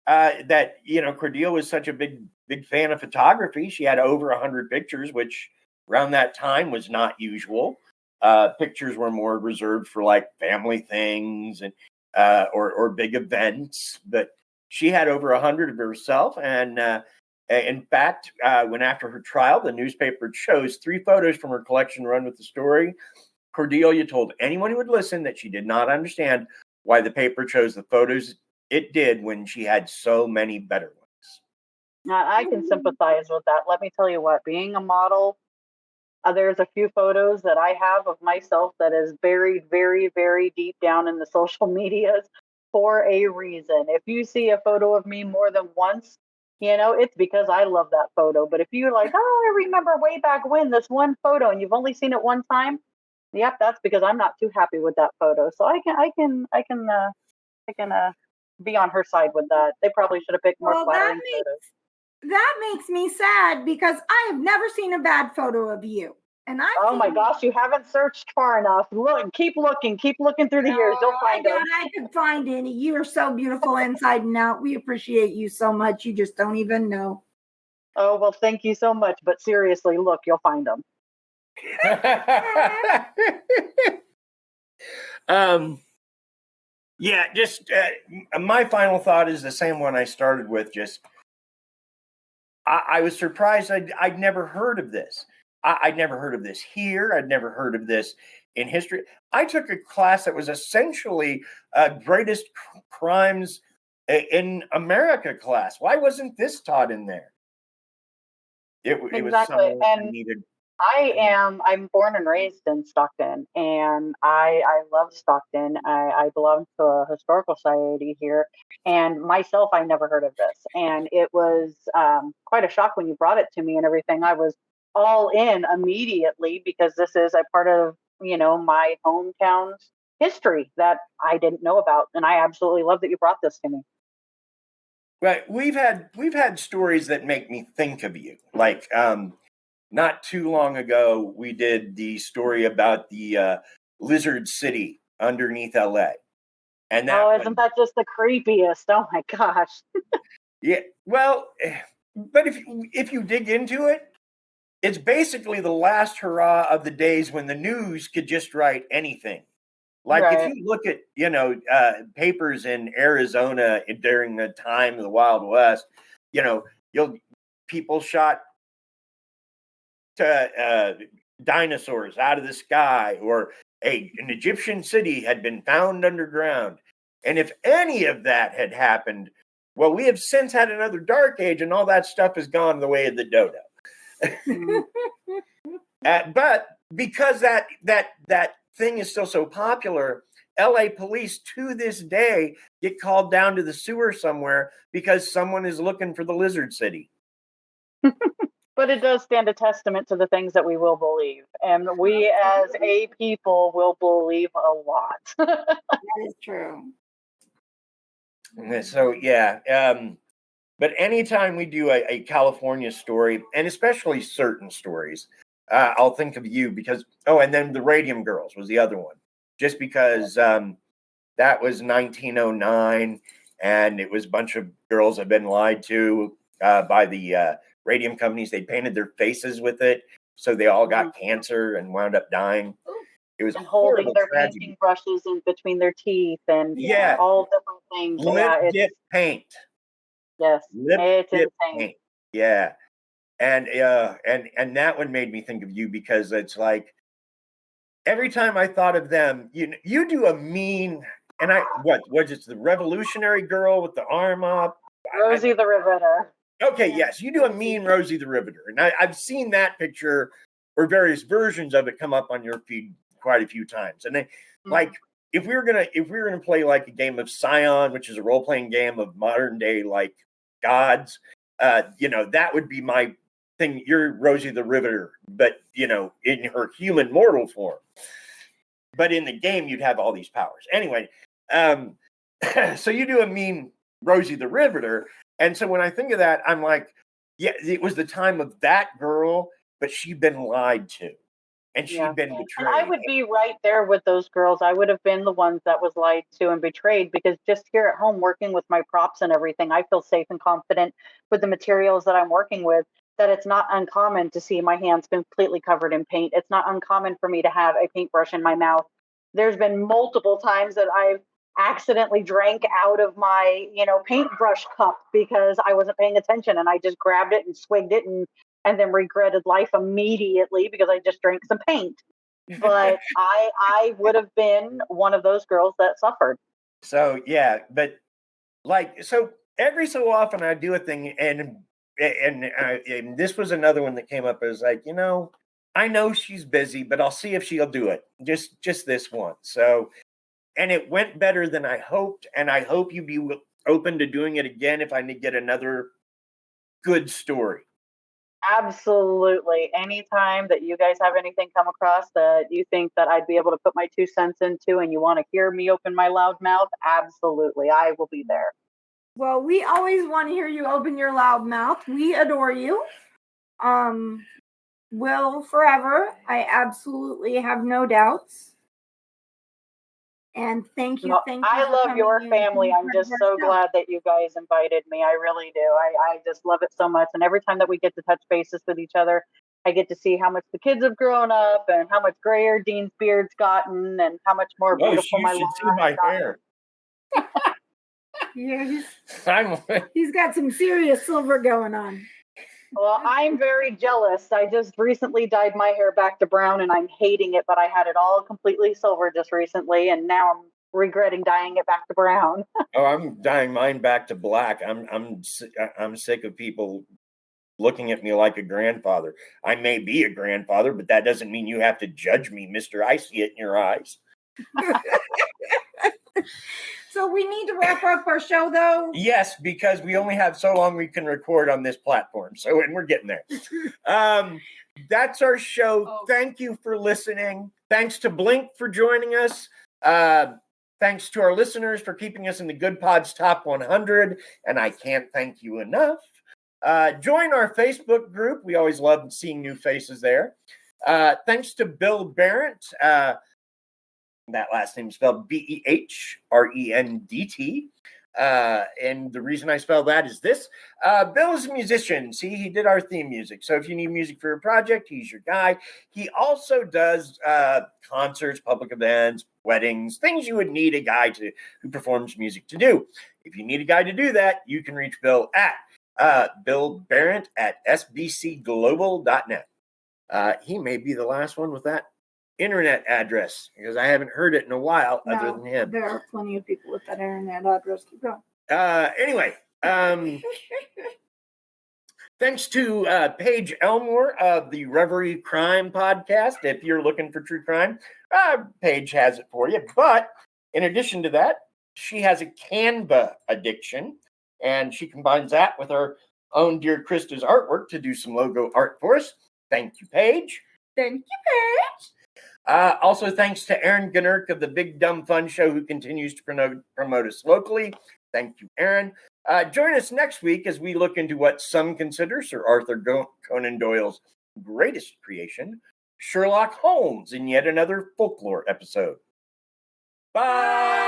that, Cordelia was such a big fan of photography. She had over 100 pictures, which around that time was not usual. Pictures were more reserved for like family things and or big events. But she had over 100 of herself. And in fact, when after her trial, the newspaper chose 3 photos from her collection run with the story. Cordelia told anyone who would listen that she did not understand why the paper chose the photos it did when she had so many better ones. Now, I can sympathize with that. Let me tell you what, being a model, there's a few photos that I have of myself that is buried very, very deep down in the social medias for a reason. If you see a photo of me more than once, It's because I love that photo. But if you're like, oh, I remember way back when this one photo and you've only seen it one time, yep, that's because I'm not too happy with that photo. So I can be on her side with that. They probably should have picked more flattering photos. That makes me sad because I have never seen a bad photo of you. And oh my gosh, you haven't searched far enough. Look, keep looking through the years. You'll find them. I could find any. You're so beautiful inside and out. We appreciate you so much. You just don't even know. Oh, well, thank you so much. But seriously, look, you'll find them. Yeah, just my final thought is the same one I started with. Just I was surprised. I'd never heard of this. I'd never heard of this here. I'd never heard of this in history. I took a class that was essentially greatest crimes in America class. Why wasn't this taught in there? It was something I needed. I'm born and raised in Stockton, and I love Stockton. I belong to a historical society here, and myself, I never heard of this. And it was quite a shock when you brought it to me and everything. I was all in immediately because this is a part of, my hometown's history that I didn't know about. And I absolutely love that you brought this to me. Right. We've had stories that make me think of you. Like, not too long ago, we did the story about the lizard city underneath LA. And isn't that just the creepiest? Oh my gosh. Yeah. Well, but if you dig into it, it's basically the last hurrah of the days when the news could just write anything. Like if you look at, papers in Arizona during the time of the Wild West, people shot dinosaurs out of the sky, or an Egyptian city had been found underground. And if any of that had happened, well, we have since had another dark age, and all that stuff has gone the way of the dodo. But because that thing is still so popular, LA police to this day get called down to the sewer somewhere because someone is looking for the lizard city. But it does stand a testament to the things that we will believe. And we as a people will believe a lot. That is true. So, yeah. But anytime we do a California story, and especially certain stories, I'll think of you because, and then the Radium Girls was the other one. Just because that was 1909, and it was a bunch of girls had been lied to by the radium companies. They painted their faces with it, so they all got cancer and wound up dying. It was holding their painting brushes in between their teeth and all different things. Lip dip paint. Yes, it's insane. Paint. Yeah, and that one made me think of you because it's like every time I thought of them, you do a mean, and what was it, the Revolutionary Girl with the arm up? Rosie the Riveter. Okay, yes, you do a mean Rosie the Riveter, and I've seen that picture or various versions of it come up on your feed quite a few times. And then, like, if we were gonna play like a game of Scion, which is a role playing game of modern day like gods, that would be my thing. You're Rosie the Riveter, but in her human mortal form. But in the game, you'd have all these powers. Anyway, so you do a mean Rosie the Riveter. And so when I think of that, I'm like, yeah, it was the time of that girl, but she'd been lied to. And she'd been betrayed. And I would be right there with those girls. I would have been the ones that was lied to and betrayed, because just here at home working with my props and everything, I feel safe and confident with the materials that I'm working with, that it's not uncommon to see my hands completely covered in paint. It's not uncommon for me to have a paintbrush in my mouth. There's been multiple times that I've accidentally drank out of my, paintbrush cup because I wasn't paying attention, and I just grabbed it and swigged it and then regretted life immediately because I just drank some paint. But I would have been one of those girls that suffered. So, yeah, but so every so often I do a thing, and this was another one that came up. As like, I know she's busy, but I'll see if she'll do it just this once. So, and it went better than I hoped, and I hope you'd be open to doing it again if I get another good story. Absolutely. Anytime that you guys have anything come across that you think that I'd be able to put my 2 cents into and you want to hear me open my loud mouth, absolutely. I will be there. Well, we always want to hear you open your loud mouth. We adore you. Will forever. I absolutely have no doubts. And thank you. No, Thank you. I love your family. I'm just so glad. glad that you guys invited me. I really do. I just love it so much. And every time that we get to touch bases with each other, I get to see how much the kids have grown up and how much grayer Dean's beard's gotten and how much more beautiful my you should see my hair. Yeah, he's got some serious silver going on. Well, I'm very jealous. I just recently dyed my hair back to brown and I'm hating it, but I had it all completely silver just recently and now I'm regretting dyeing it back to brown. Oh, I'm dyeing mine back to black. I'm sick of people looking at me like a grandfather. I may be a grandfather, but that doesn't mean you have to judge me, mister. I see it in your eyes. So we need to wrap up our show, though. Yes, because we only have so long we can record on this platform. And we're getting there. That's our show. Oh. Thank you for listening. Thanks to Blink for joining us. Thanks to our listeners for keeping us in the Good Pods Top 100. And I can't thank you enough. Join our Facebook group. We always love seeing new faces there. Thanks to Bill Barrett. That last name is spelled Behrendt. And the reason I spell that is this. Bill is a musician. See, he did our theme music. So if you need music for your project, he's your guy. He also does concerts, public events, weddings, things you would need a guy who performs music to do. If you need a guy to do that, you can reach Bill at Bill Barrett at sbcglobal.net. He may be the last one with that internet address because I haven't heard it in a while other than him. There are plenty of people with that internet address. Keep going. Anyway, thanks to Paige Elmore of the Reverie Crime podcast. If you're looking for true crime, Paige has it for you. But in addition to that, she has a Canva addiction, and she combines that with our own dear Krysta's artwork to do some logo art for us. Thank you, Paige. Thank you, Paige. Also, thanks to Aaron Gunnerk of the Big Dumb Fun Show, who continues to promote us locally. Thank you, Aaron. Join us next week as we look into what some consider Sir Arthur Conan Doyle's greatest creation, Sherlock Holmes, in yet another folklore episode. Bye!